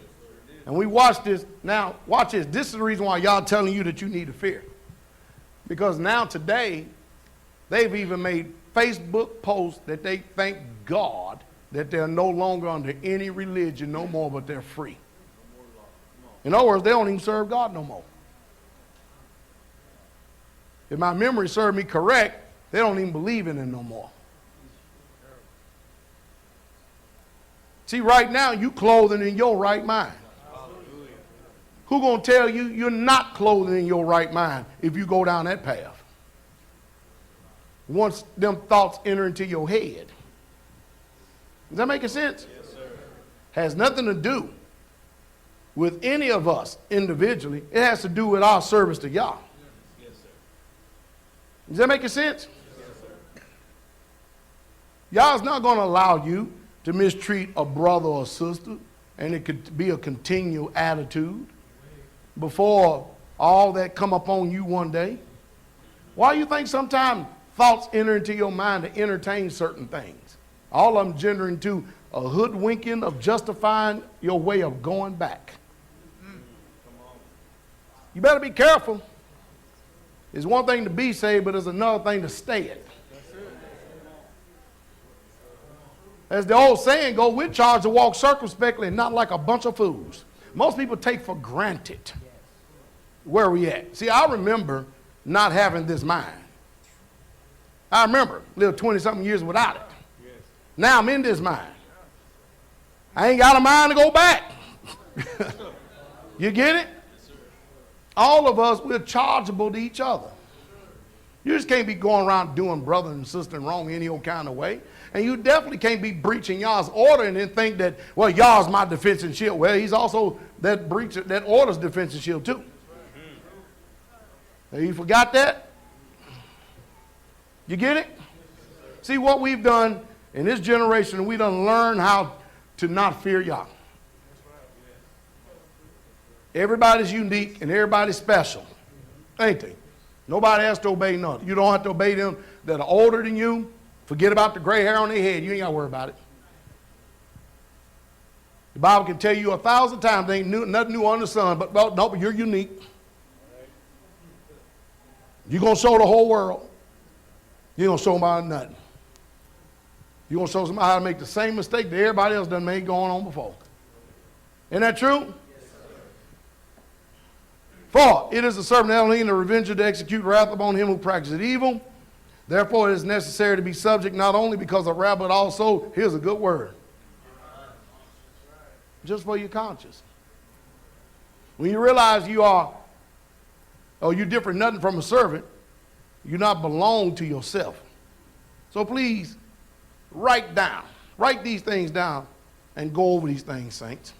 And we watched this. Now, watch this. This is the reason why y'all telling you that you need to fear. Because now today, they've even made Facebook posts that they thank God that they're no longer under any religion no more, but they're free. In other words, they don't even serve God no more. If my memory served me correct, they don't even believe in him no more. See, right now, you clothing in your right mind. Who gonna tell you you're not clothing in your right mind if you go down that path? Once them thoughts enter into your head. Does that make sense? Yes, sir. Has nothing to do with any of us individually. It has to do with our service to Yah. Yes, sir. Does that make sense? Yes, sir. Yah's not going to allow you to mistreat a brother or sister, and it could be a continual attitude before all that come upon you one day. Why do you think sometimes thoughts enter into your mind to entertain certain things? All of them gendering to a hoodwinking of justifying your way of going back. You better be careful. It's one thing to be saved, but it's another thing to stay it. As the old saying goes, we're charged to walk circumspectly and not like a bunch of fools. Most people take for granted where we at. See, I remember not having this mind. I remember lived 20-something years without it. Yes. Now I'm in this mind. I ain't got a mind to go back. You get it? All of us, we're chargeable to each other. You just can't be going around doing brother and sister wrong any old kind of way. And you definitely can't be breaching Yah's order and then think that, well, Yah's my defense and shield. Well, he's also that order's defense and shield too. You forgot that? You get it? See, what we've done in this generation, we done learned how to not fear Yah. Everybody's unique and everybody's special, ain't they? Nobody has to obey nothing. You don't have to obey them that are older than you. Forget about the gray hair on their head. You ain't got to worry about it. The Bible can tell you 1,000 times there ain't nothing new under the sun, but no, but you're unique. You're going to show the whole world. You ain't going to show them nothing. You're going to show somebody how to make the same mistake that everybody else done made going on before. Isn't that true? For it is the servant of Elohim, the revenger, to execute wrath upon him who practices evil. Therefore, it is necessary to be subject not only because of wrath, but also, here's a good word, just for your conscience. When you realize you're different nothing from a servant, you not belong to yourself. So please, write these things down and go over these things, saints.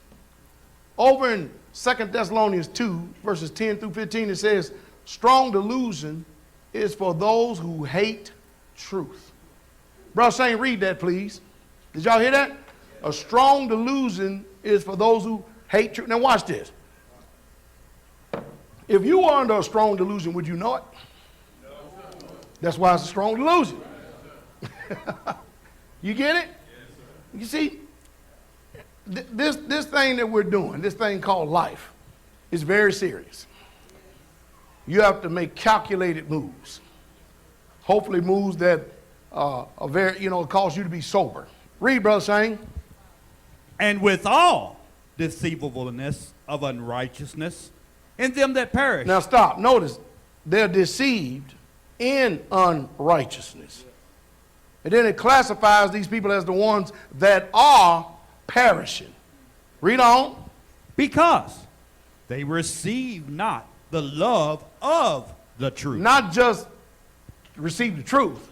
Over in 2 Thessalonians 2, verses 10 through 15, it says, strong delusion is for those who hate truth. Brother Shane, read that, please. Did y'all hear that? A strong delusion is for those who hate truth. Now watch this. If you were under a strong delusion, would you know it? No. That's why it's a strong delusion. You get it? Yes, you see, this thing that we're doing, this thing called life, is very serious. You have to make calculated moves. Hopefully moves that are very, cause you to be sober. Read, Brother Shane. And with all deceivableness of unrighteousness in them that perish. Now stop. Notice, they're deceived in unrighteousness. And then it classifies these people as the ones that are perishing. Read on. Because they receive not the love of the truth. Not just receive the truth,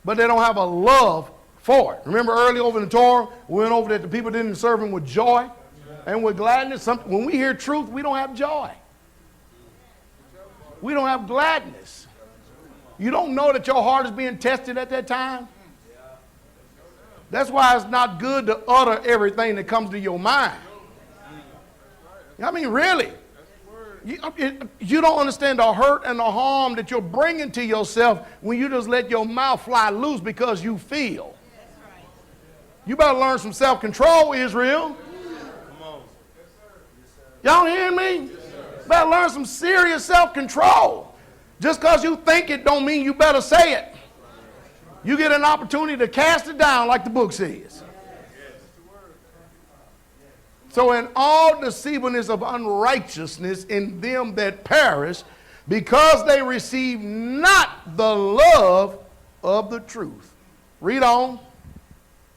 but they don't have a love for it. Remember early over in the Torah, we went over that the people didn't serve him with joy and with gladness. When we hear truth, we don't have joy. We don't have gladness. You don't know that your heart is being tested at that time? That's why it's not good to utter everything that comes to your mind. I mean, really. You don't understand the hurt and the harm that you're bringing to yourself when you just let your mouth fly loose because you feel. You better learn some self-control, Israel. Y'all hear me? Better learn some serious self-control. Just because you think it don't mean you better say it. You get an opportunity to cast it down like the book says. So in all deceivableness of unrighteousness in them that perish, because they receive not the love of the truth. Read on.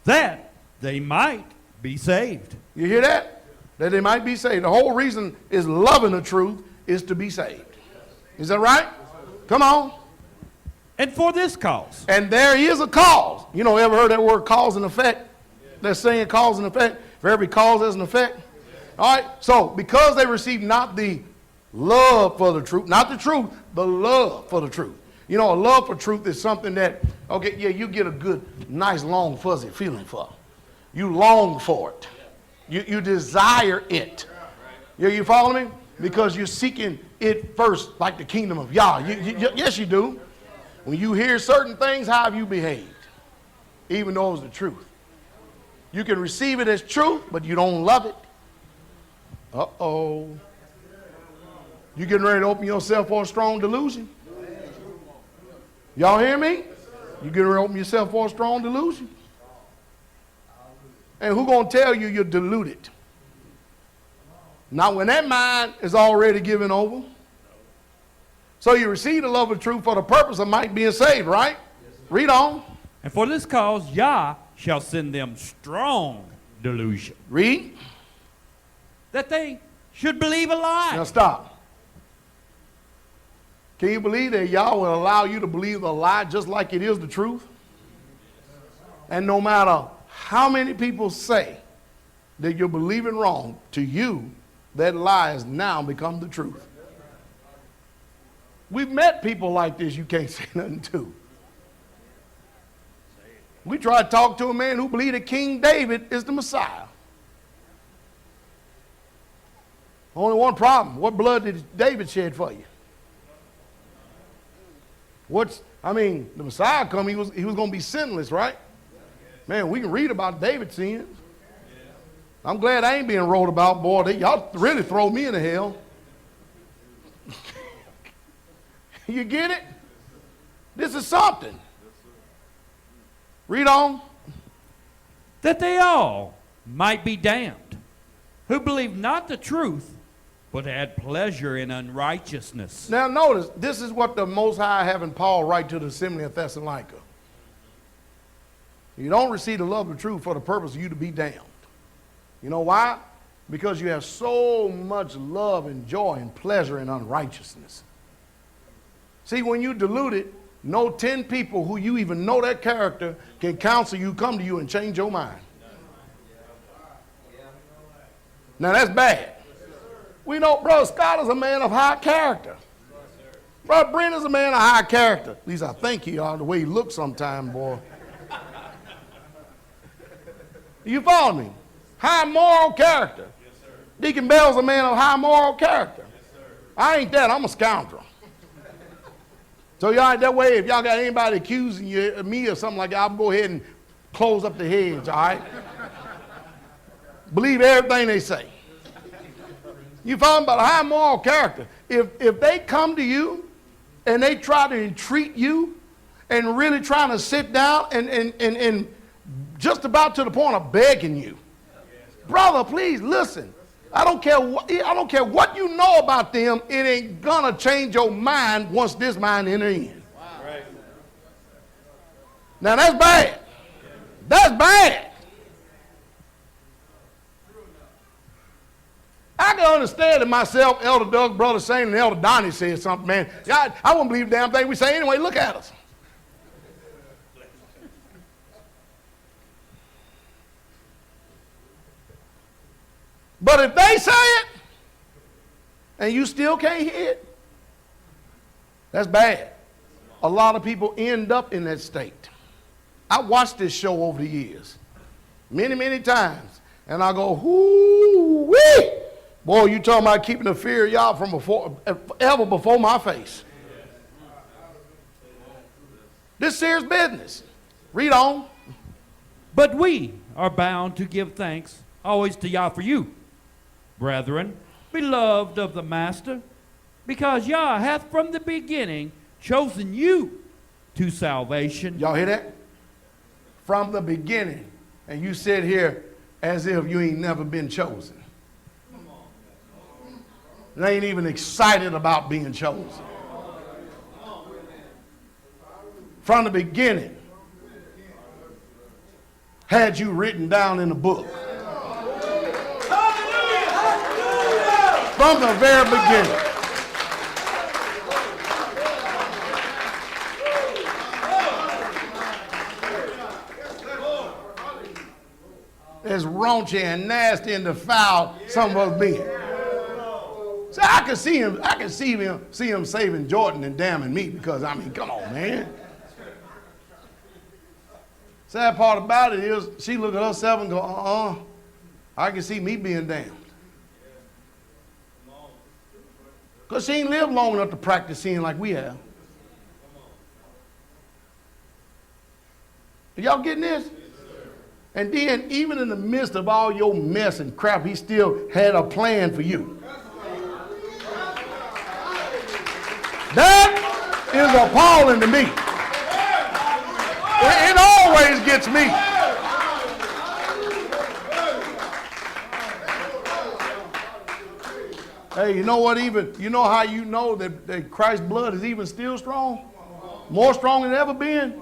That they might be saved. You hear that? That they might be saved. The whole reason is loving the truth is to be saved. Is that right? Come on. And for this cause. And there is a cause. You know, ever heard that word cause and effect? That saying cause and effect. For every cause there's an effect. All right. So because they receive not the love for the truth, not the truth, the love for the truth. You know, a love for truth is something that, okay, yeah, you get a good, nice, long, fuzzy feeling for. You long for it. You desire it. You follow me? Because you're seeking it first, like the kingdom of Yah. Yes, you do. When you hear certain things, how have you behaved? Even though it's the truth. You can receive it as truth, but you don't love it. Uh-oh. You getting ready to open yourself for a strong delusion? Y'all hear me? You getting ready to open yourself for a strong delusion? And who gonna tell you you're deluded? Now when that mind is already given over, so you receive the love of truth for the purpose of might being saved, right? Read on. And for this cause Yah shall send them strong delusion. Read. That they should believe a lie. Now stop. Can you believe that Yah will allow you to believe the lie just like it is the truth? And no matter how many people say that you're believing wrong, to you, that lie has now become the truth. We've met people like this you can't say nothing to. We tried to talk to a man who believed that King David is the Messiah. Only one problem. What blood did David shed for you? The Messiah come, he was going to be sinless, right? Man, we can read about David's sins. I'm glad I ain't being wrote about, boy. Y'all really throw me into hell. You get it? This is something. Read on. That they all might be damned, who believe not the truth, but had pleasure in unrighteousness. Now notice, this is what the Most High having Paul write to the assembly of Thessalonica. You don't receive the love of the truth for the purpose of you to be damned. You know why? Because you have so much love and joy and pleasure in unrighteousness. See, when you dilute it, no 10 people who you even know their character can counsel you, come to you, and change your mind. Now that's bad. We know Brother Scott is a man of high character. Brother Brent is a man of high character. At least I think he are, the way he looks sometime, boy. You follow me? High moral character. Deacon Bell's a man of high moral character. I ain't that. I'm a scoundrel. So y'all, that way, if y'all got anybody accusing you of me or something like that, I'll go ahead and close up the heads, all right? Believe everything they say. You follow me? About a high moral character. If they come to you and they try to entreat you and really trying to sit down and just about to the point of begging you, brother, please listen. I don't care what you know about them. It ain't gonna change your mind once this mind enter in. Right. Now that's bad. That's bad. I can understand it myself. Elder Doug, Brother Saint, and Elder Donnie said something, man. I wouldn't believe the damn thing we say anyway. Look at us. But if they say it, and you still can't hear it, that's bad. A lot of people end up in that state. I watched this show over the years, many, many times, and I go, whoo-wee! Boy, you talking about keeping the fear of y'all from ever before my face. This serious business. Read on. But we are bound to give thanks always to Yah for you, brethren, beloved of the Master, because Yah hath from the beginning chosen you to salvation. Y'all hear that? From the beginning. And you sit here as if you ain't never been chosen. They ain't even excited about being chosen. From the beginning. Had you written down in the book. From the very beginning. As raunchy and nasty and defiled some of us being. So I can see him saving Jordan and damning me because, I mean, come on, man. Sad part about it is she look at herself and go, I can see me being damned. Because she ain't lived long enough to practice sin like we have. Are y'all getting this? And then, even in the midst of all your mess and crap, he still had a plan for you. That is appalling to me. It always gets me. Hey, you know what? You know how you know that Christ's blood is even still strong? More strong than ever been?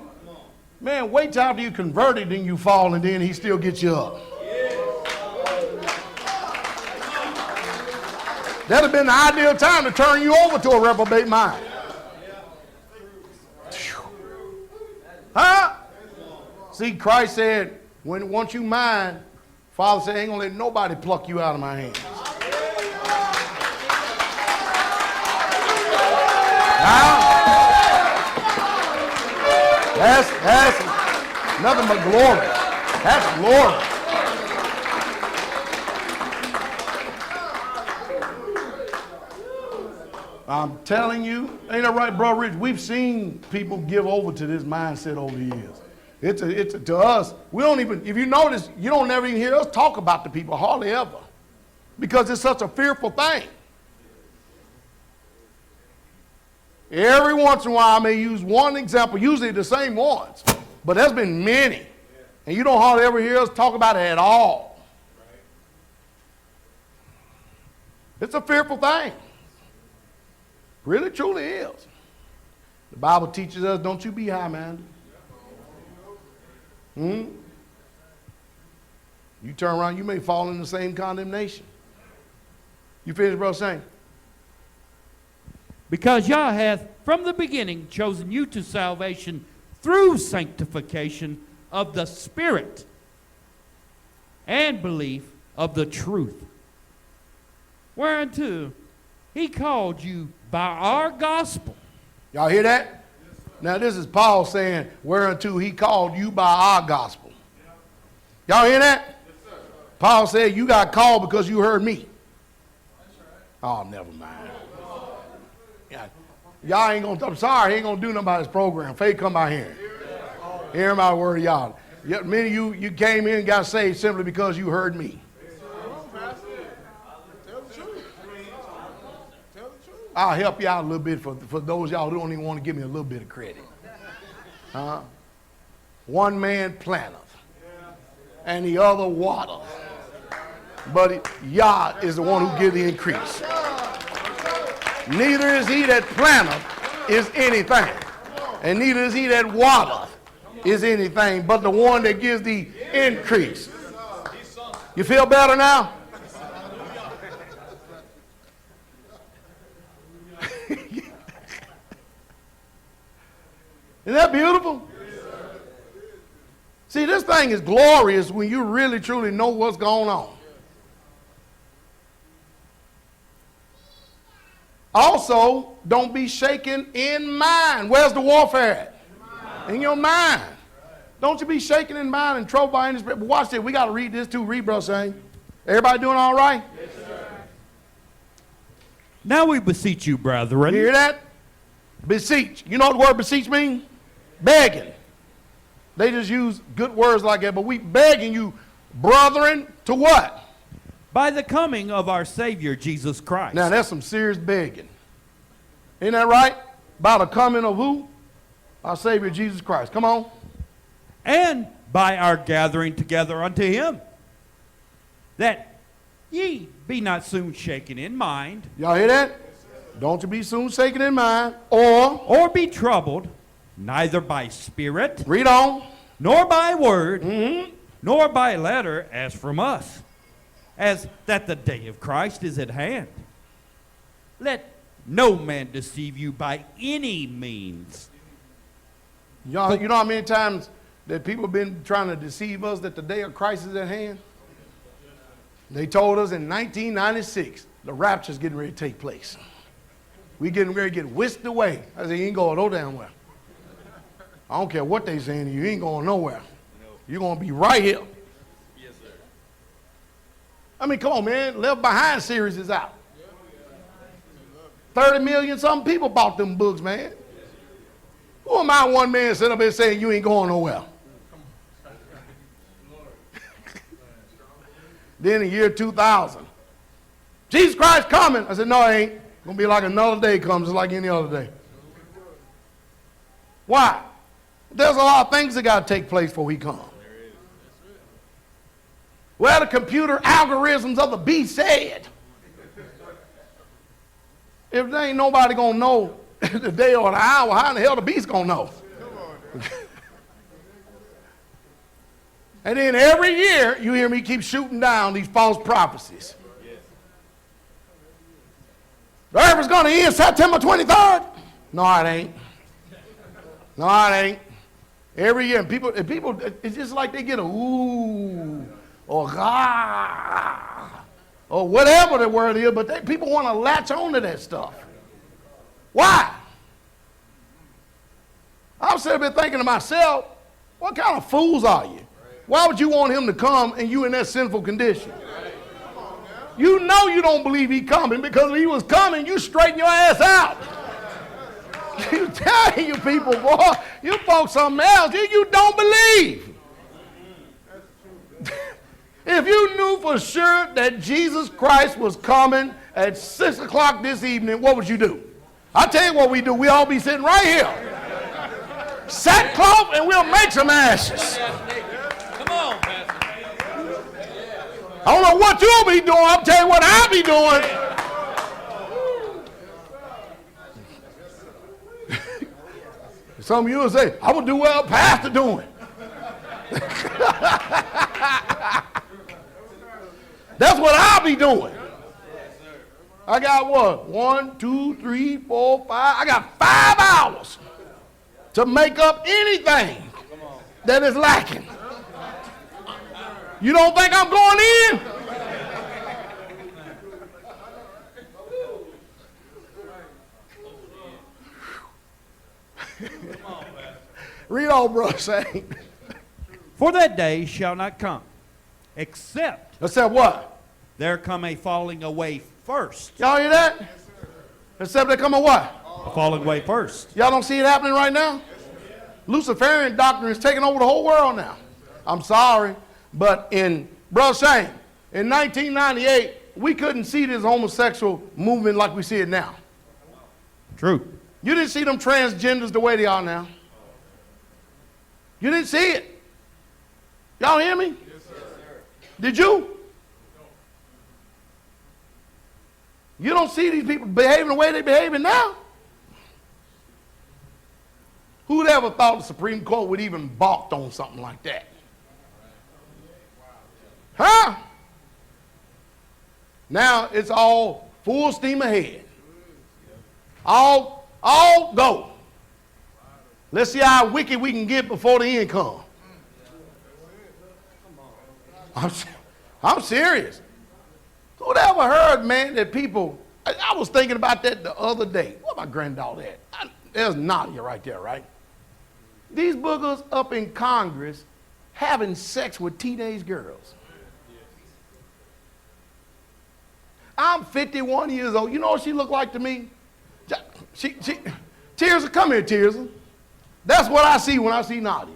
Man, wait till after you converted and you fall and then he still gets you up. That'd have been the ideal time to turn you over to a reprobate mind. Huh? See, Christ said, once you mine, Father said, I ain't gonna let nobody pluck you out of my hands. Now, that's nothing but glory. That's glory. I'm telling you, ain't that right, Bro Rich? We've seen people give over to this mindset over the years. To us, we don't even, if you notice, you don't never even hear us talk about the people, hardly ever. Because it's such a fearful thing. Every once in a while, I may use one example, usually the same ones, but there's been many. And you don't hardly ever hear us talk about it at all. It's a fearful thing. Really, truly is. The Bible teaches us, don't you be high-minded. You turn around, you may fall in the same condemnation. You finished, Brother Saint? Because Yah hath from the beginning chosen you to salvation through sanctification of the Spirit and belief of the truth, whereunto he called you by our gospel. Y'all hear that? Now this is Paul saying, whereunto he called you by our gospel. Y'all hear that? Paul said, you got called because you heard me. Oh, never mind. Y'all ain't gonna, I'm sorry, he ain't gonna do nothing about this program. Faith come by hearing. Hearing my word of y'all. Many of you came in and got saved simply because you heard me. I'll help you out a little bit for those y'all who don't even want to give me a little bit of credit. One man planteth, and the other watereth, but Yah is the one who gives the increase. Neither is he that planteth is anything, and neither is he that watereth is anything, but the one that gives the increase. You feel better now? Isn't that beautiful? See, this thing is glorious when you really truly know what's going on. Also, don't be shaken in mind. Where's the warfare at? In your mind. Don't you be shaken in mind and troubled by any spirit. But watch this. We got to read this too. Read, Brother Shane. Everybody doing all right? Yes, sir. Now we beseech you, brethren. You hear that? Beseech. You know what the word beseech means? Begging. They just use good words like that, but we begging you, brethren, to what? By the coming of our Savior, Jesus Christ. Now, that's some serious begging. Isn't that right? By the coming of who? Our Savior, Jesus Christ. Come on. And by our gathering together unto him, that ye be not soon shaken in mind, Y'all hear that? Don't you be soon shaken in mind, or be troubled, neither by spirit, read on, nor by word, nor by letter, as from us, as that the day of Christ is at hand. Let no man deceive you by any means. Y'all, you know how many times that people have been trying to deceive us that the day of Christ is at hand? They told us in 1996, the rapture's getting ready to take place. We getting ready to get whisked away. I said, you ain't going no damn where. I don't care what they saying to you, you ain't going nowhere. You're going to be right here. Yes, sir. I mean, come on, man. Left Behind series is out. 30 million something people bought them books, man. Who am I, one man, sitting up there saying you ain't going nowhere? Then in the year 2000, Jesus Christ coming. I said, no, it ain't. It's going to be like another day comes, just like any other day. Why? There's a lot of things that got to take place before he comes. Well, the computer algorithms of the beast said, if there ain't nobody going to know the day or the hour, how in the hell the beast going to know? And then every year, you hear me keep shooting down these false prophecies. The earth is going to end September 23rd. No, it ain't. No, it ain't. Every year, people, it's just like they get a ooh or ah or whatever the word is, but people want to latch on to that stuff. Why? I'm sitting there thinking to myself, what kind of fools are you? Why would you want him to come and you in that sinful condition? You know you don't believe he's coming, because if he was coming, you straighten your ass out. You tell you people, boy, you folks something else. You don't believe. If you knew for sure that Jesus Christ was coming at 6 o'clock this evening, what would you do? I'll tell you what we do. We all be sitting right here. Sackcloth, and we'll make some ashes. Come on, Pastor. I don't know what you'll be doing. I'll tell you what I'll be doing. Some of you will say, I will do well Pastor doing. That's what I'll be doing. I got what? 1, 2, 3, 4, 5. I got 5 hours to make up anything that is lacking. You don't think I'm going in? Read on, brother Saint. For that day shall not come, except Except what? there come a falling away first. Y'all hear that? Except they come a what? A falling away first. Y'all don't see it happening right now? Luciferian doctrine is taking over the whole world now. I'm sorry, but in Brother Shane, in 1998, we couldn't see this homosexual movement like we see it now. True. You didn't see them transgenders the way they are now. You didn't see it. Y'all hear me? Yes, sir. Did you? You don't see these people behaving the way they're behaving now. Who'd ever thought the Supreme Court would even balk on something like that? Huh? Now it's all full steam ahead. All go. Let's see how wicked we can get before the end comes. I'm serious. Who'd ever heard, man, that people, I was thinking about that the other day. Where my granddaughter at? There's Nadia right there, right? These boogers up in Congress having sex with teenage girls. I'm 51 years old. You know what she looked like to me? Tirza, come here, Tirza. That's what I see when I see Nadia.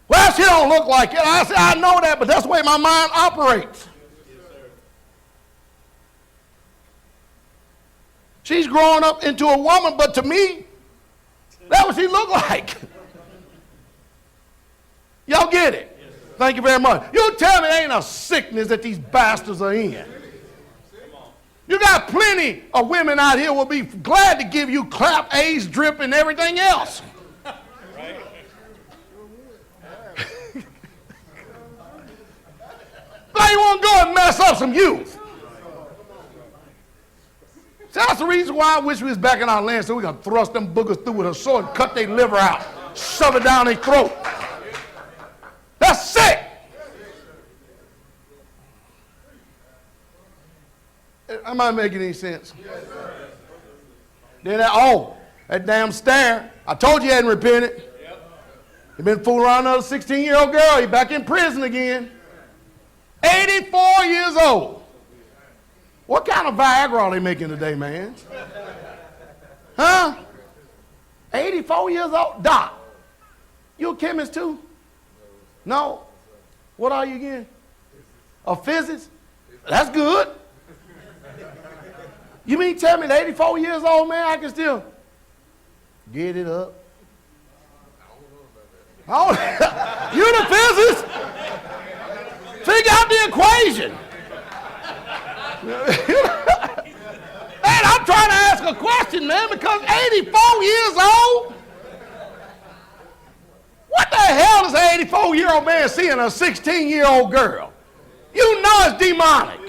Well, she don't look like it. I say, I know that, but that's the way my mind operates. She's growing up into a woman, but to me, that's what she looked like. Y'all get it? Thank you very much. You tell me there ain't a sickness that these bastards are in. You got plenty of women out here will be glad to give you clap, AIDS, drip, and everything else. Now you want to go and mess up some youth. See, that's the reason why I wish we was back in our land so we can thrust them boogers through with a sword and cut their liver out, shove it down their throat. That's sick. Am I making any sense? Then that damn stare. I told you he hadn't repented. He been fooling around another 16-year-old girl. He back in prison again. 84 years old. What kind of Viagra are they making today, man? Huh? 84 years old? Doc, you a chemist too? No? What are you again? A physicist? That's good. You mean tell me at 84 years old, man, I can still get it up? Oh, you the physicist? Figure out the equation. Man, I'm trying to ask a question, man, because 84 years old? What the hell is an 84-year-old man seeing a 16-year-old girl? You know it's demonic.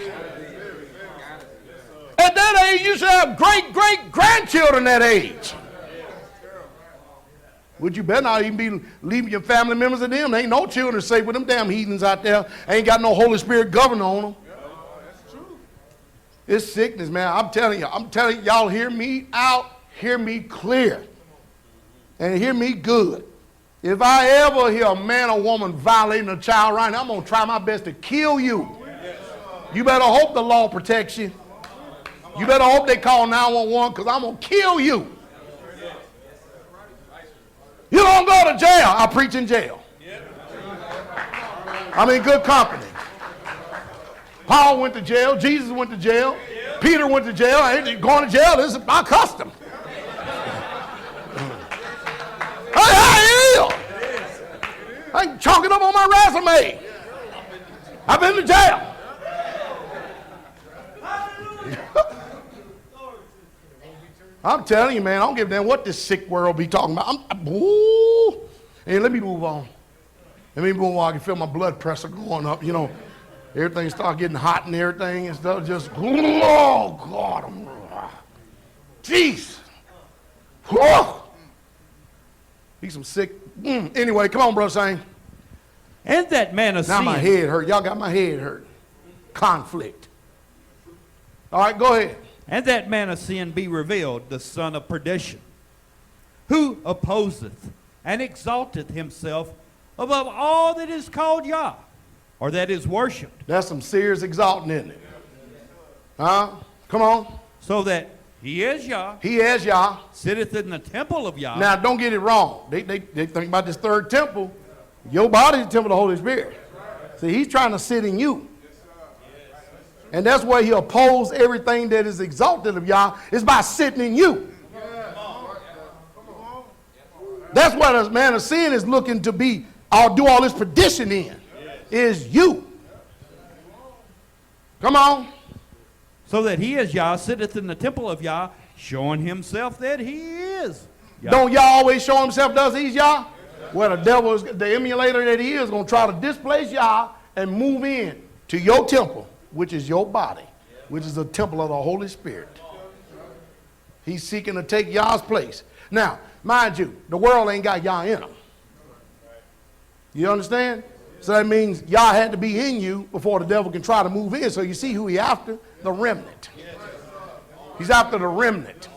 At that age, you should have great-great-grandchildren that age. Would you better not even be leaving your family members to them? There ain't no children safe with them damn heathens out there. Ain't got no Holy Spirit governor on them. It's sickness, man. I'm telling you, y'all hear me out, hear me clear, and hear me good. If I ever hear a man or woman violating a child right now, I'm going to try my best to kill you. You better hope the law protects you. You better hope they call 911 because I'm going to kill you. You don't go to jail. I preach in jail. I'm in good company. Paul went to jail. Jesus went to jail. Peter went to jail. I ain't going to jail. This is my custom. I can chalk it up on my resume. I've been to jail. I'm telling you, man, I don't give a damn what this sick world be talking about. Hey, let me move on. Let me move on. I can feel my blood pressure going up. You know, everything starts getting hot and everything and stuff. Just, oh, God. Jeez. He's some sick. Anyway, come on, Brother Shane. And that man of sin. Now my head hurt. Y'all got my head hurt. Conflict. All right, go ahead. And that man of sin be revealed, the son of perdition, who opposeth and exalteth himself above all that is called Yah, or that is worshipped. That's some serious exalting, isn't it? Huh? Come on. So that he is Yah. He is Yah. Sitteth in the temple of Yah. Now, don't get it wrong. They think about this third temple. Your body is the temple of the Holy Spirit. See, he's trying to sit in you. And that's where he opposes everything that is exalted of Yah, is by sitting in you. That's why the man of sin is looking to be, I'll do all this perdition in, is you. Come on. so that he as Yah sitteth in the temple of Yah, showing himself that he is Yah. Don't Yah always show himself does he's Yah? Well, the devil is, the emulator that he is, going to try to displace Yah and move in to your temple, which is your body, which is the temple of the Holy Spirit. He's seeking to take Yah's place. Now, mind you, the world ain't got Yah in them. You understand? So that means Yah had to be in you before the devil can try to move in. So you see who he after? The remnant. He's after the remnant.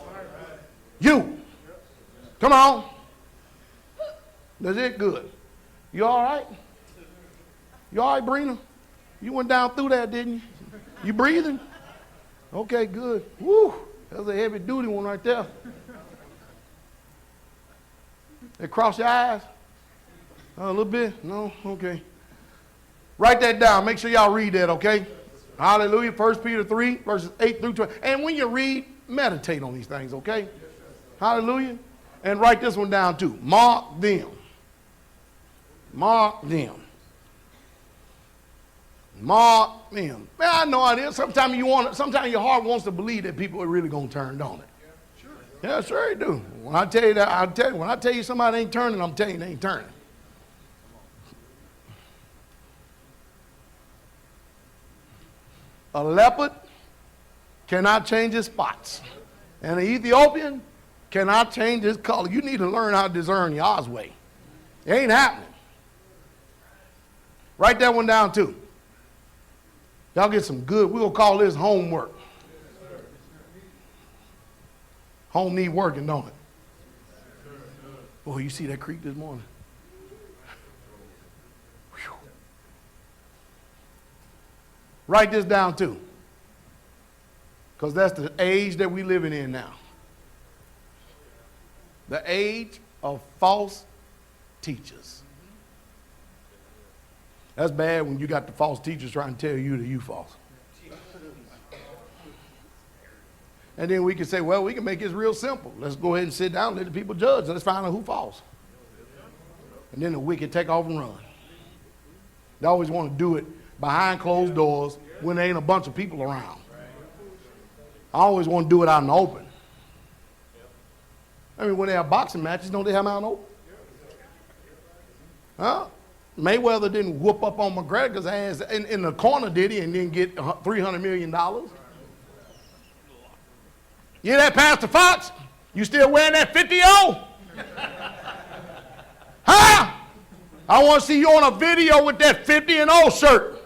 You. Come on. That's it. Good. You all right? You all right, Brina? You went down through that, didn't you? You breathing? Okay, good. Woo. That's a heavy duty one right there. They cross your eyes? A little bit? No? Okay. Write that down. Make sure y'all read that, okay? Hallelujah. 1 Peter 3, verses 8 through 12. And when you read, meditate on these things, okay? Hallelujah. And write this one down too. Mark them. Mark them. Mark them. Man, I know it is. Sometimes your heart wants to believe that people are really going to turn, don't it? Yeah, sure they do. When I tell you that, when I tell you somebody ain't turning, I'm telling you they ain't turning. A leopard cannot change his spots. And an Ethiopian cannot change his color. You need to learn how to discern Yah's way. It ain't happening. Write that one down too. Y'all get some good, we're going to call this homework. Home need working, don't it? Boy, you see that creek this morning? Whew. Write this down too. Because that's the age that we're living in now. The age of false teachers. That's bad when you got the false teachers trying to tell you that you false. And then we can say, well, we can make this real simple. Let's go ahead and sit down and let the people judge. Let's find out who false. And then the wicked take off and run. They always want to do it behind closed doors when there ain't a bunch of people around. I always want to do it out in the open. I mean, when they have boxing matches, don't they have them out in the open? Huh? Mayweather didn't whoop up on McGregor's ass in the corner, did he, and didn't get $300 million? You hear that, Pastor Fox? You still wearing that 50-0? Huh? I want to see you on a video with that 50-0 shirt.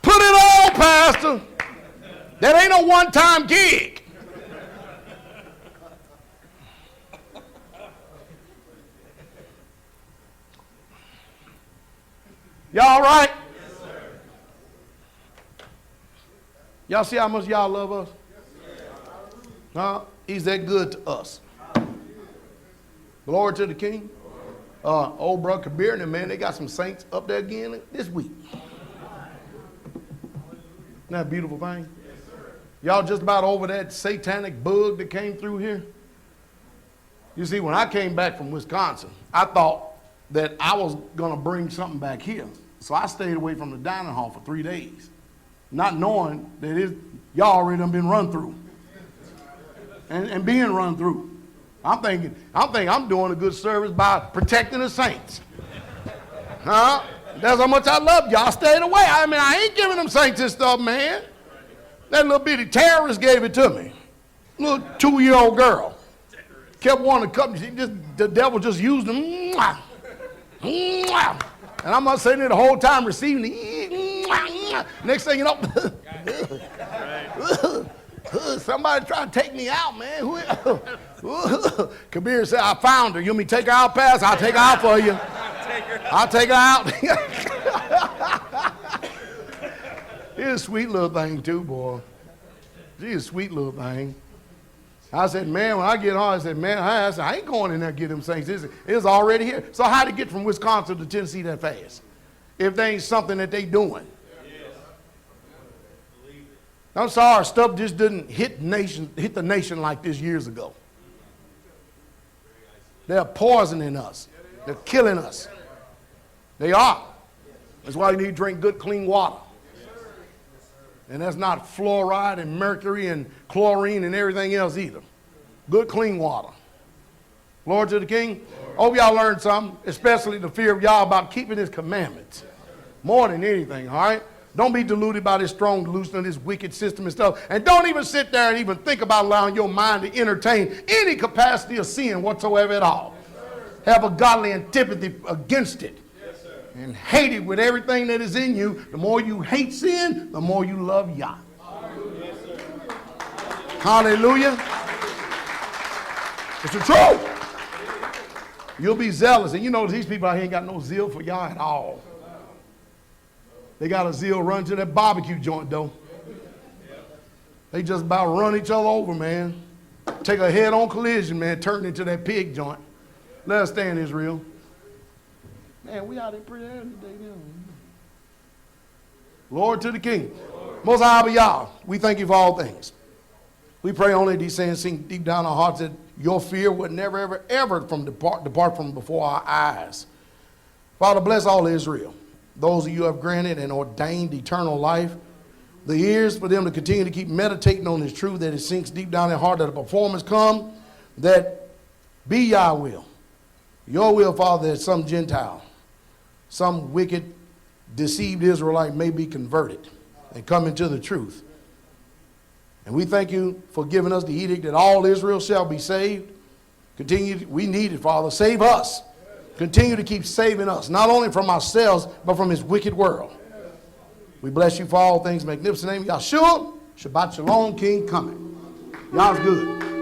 Put it on, Pastor. That ain't a one-time gig. Y'all all right? Yes, sir. Y'all see how much y'all love us? Huh? He's that good to us. Glory to the King. Old brother Kabir and them, man, they got some saints up there again this week. Isn't that a beautiful thing? Y'all just about over that satanic bug that came through here? You see, when I came back from Wisconsin, I thought that I was going to bring something back here. So I stayed away from the dining hall for 3 days, not knowing that y'all already done been run through and being run through. I'm thinking I'm doing a good service by protecting the saints. Huh? That's how much I love y'all. Stayed away. I mean, I ain't giving them saints this stuff, man. That little bitty terrorist gave it to me. Little 2-year-old girl. Kept wanting to come. The devil just used them. Mwah. Mwah. And I'm not saying it the whole time receiving it. Next thing you know, somebody trying to take me out, man. Kabir said, I found her. You want me to take her out, Pass? I'll take her out for you. I'll take her out. She's a sweet little thing too, boy. She's a sweet little thing. I said, man, when I get home, I ain't going in there to get them things. It's already here. So how to get from Wisconsin to Tennessee that fast? If they ain't something that they doing. I'm sorry, stuff just didn't hit the nation like this years ago. They're poisoning us. They're killing us. They are. That's why you need to drink good, clean water. And that's not fluoride and mercury and chlorine and everything else either. Good, clean water. Lord to the King. Hope y'all learned something, especially the fear of y'all about keeping his commandments. More than anything, all right? Don't be deluded by this strong delusion of this wicked system and stuff. And don't even sit there and even think about allowing your mind to entertain any capacity of sin whatsoever at all. Have a godly antipathy against it. And hate it with everything that is in you. The more you hate sin, the more you love Yah. Hallelujah. It's the truth. You'll be zealous. And you know these people out here ain't got no zeal for Yah at all. They got a zeal run to that barbecue joint, though. They just about run each other over, man. Take a head-on collision, man, turn into that pig joint. Let us stand, Israel. Man, we out there pretty early today, you know. Lord to the King. Most High Abba Yah, we thank you for all things. We pray only these sayings sink deep down our hearts that your fear would never, ever, ever depart from before our eyes. Father, bless all Israel. Those of you who have granted and ordained eternal life, the ears for them to continue to keep meditating on this truth, that it sinks deep down their heart, that a performance come, that be Yah will. Your will, Father, that some Gentile, some wicked, deceived Israelite may be converted and come into the truth. And we thank you for giving us the edict that all Israel shall be saved. Continue, we need it, Father. Save us. Continue to keep saving us, not only from ourselves, but from this wicked world. We bless you for all things. Magnificent name, Yahshua. Shabbat Shalom, King coming. Y'all's good.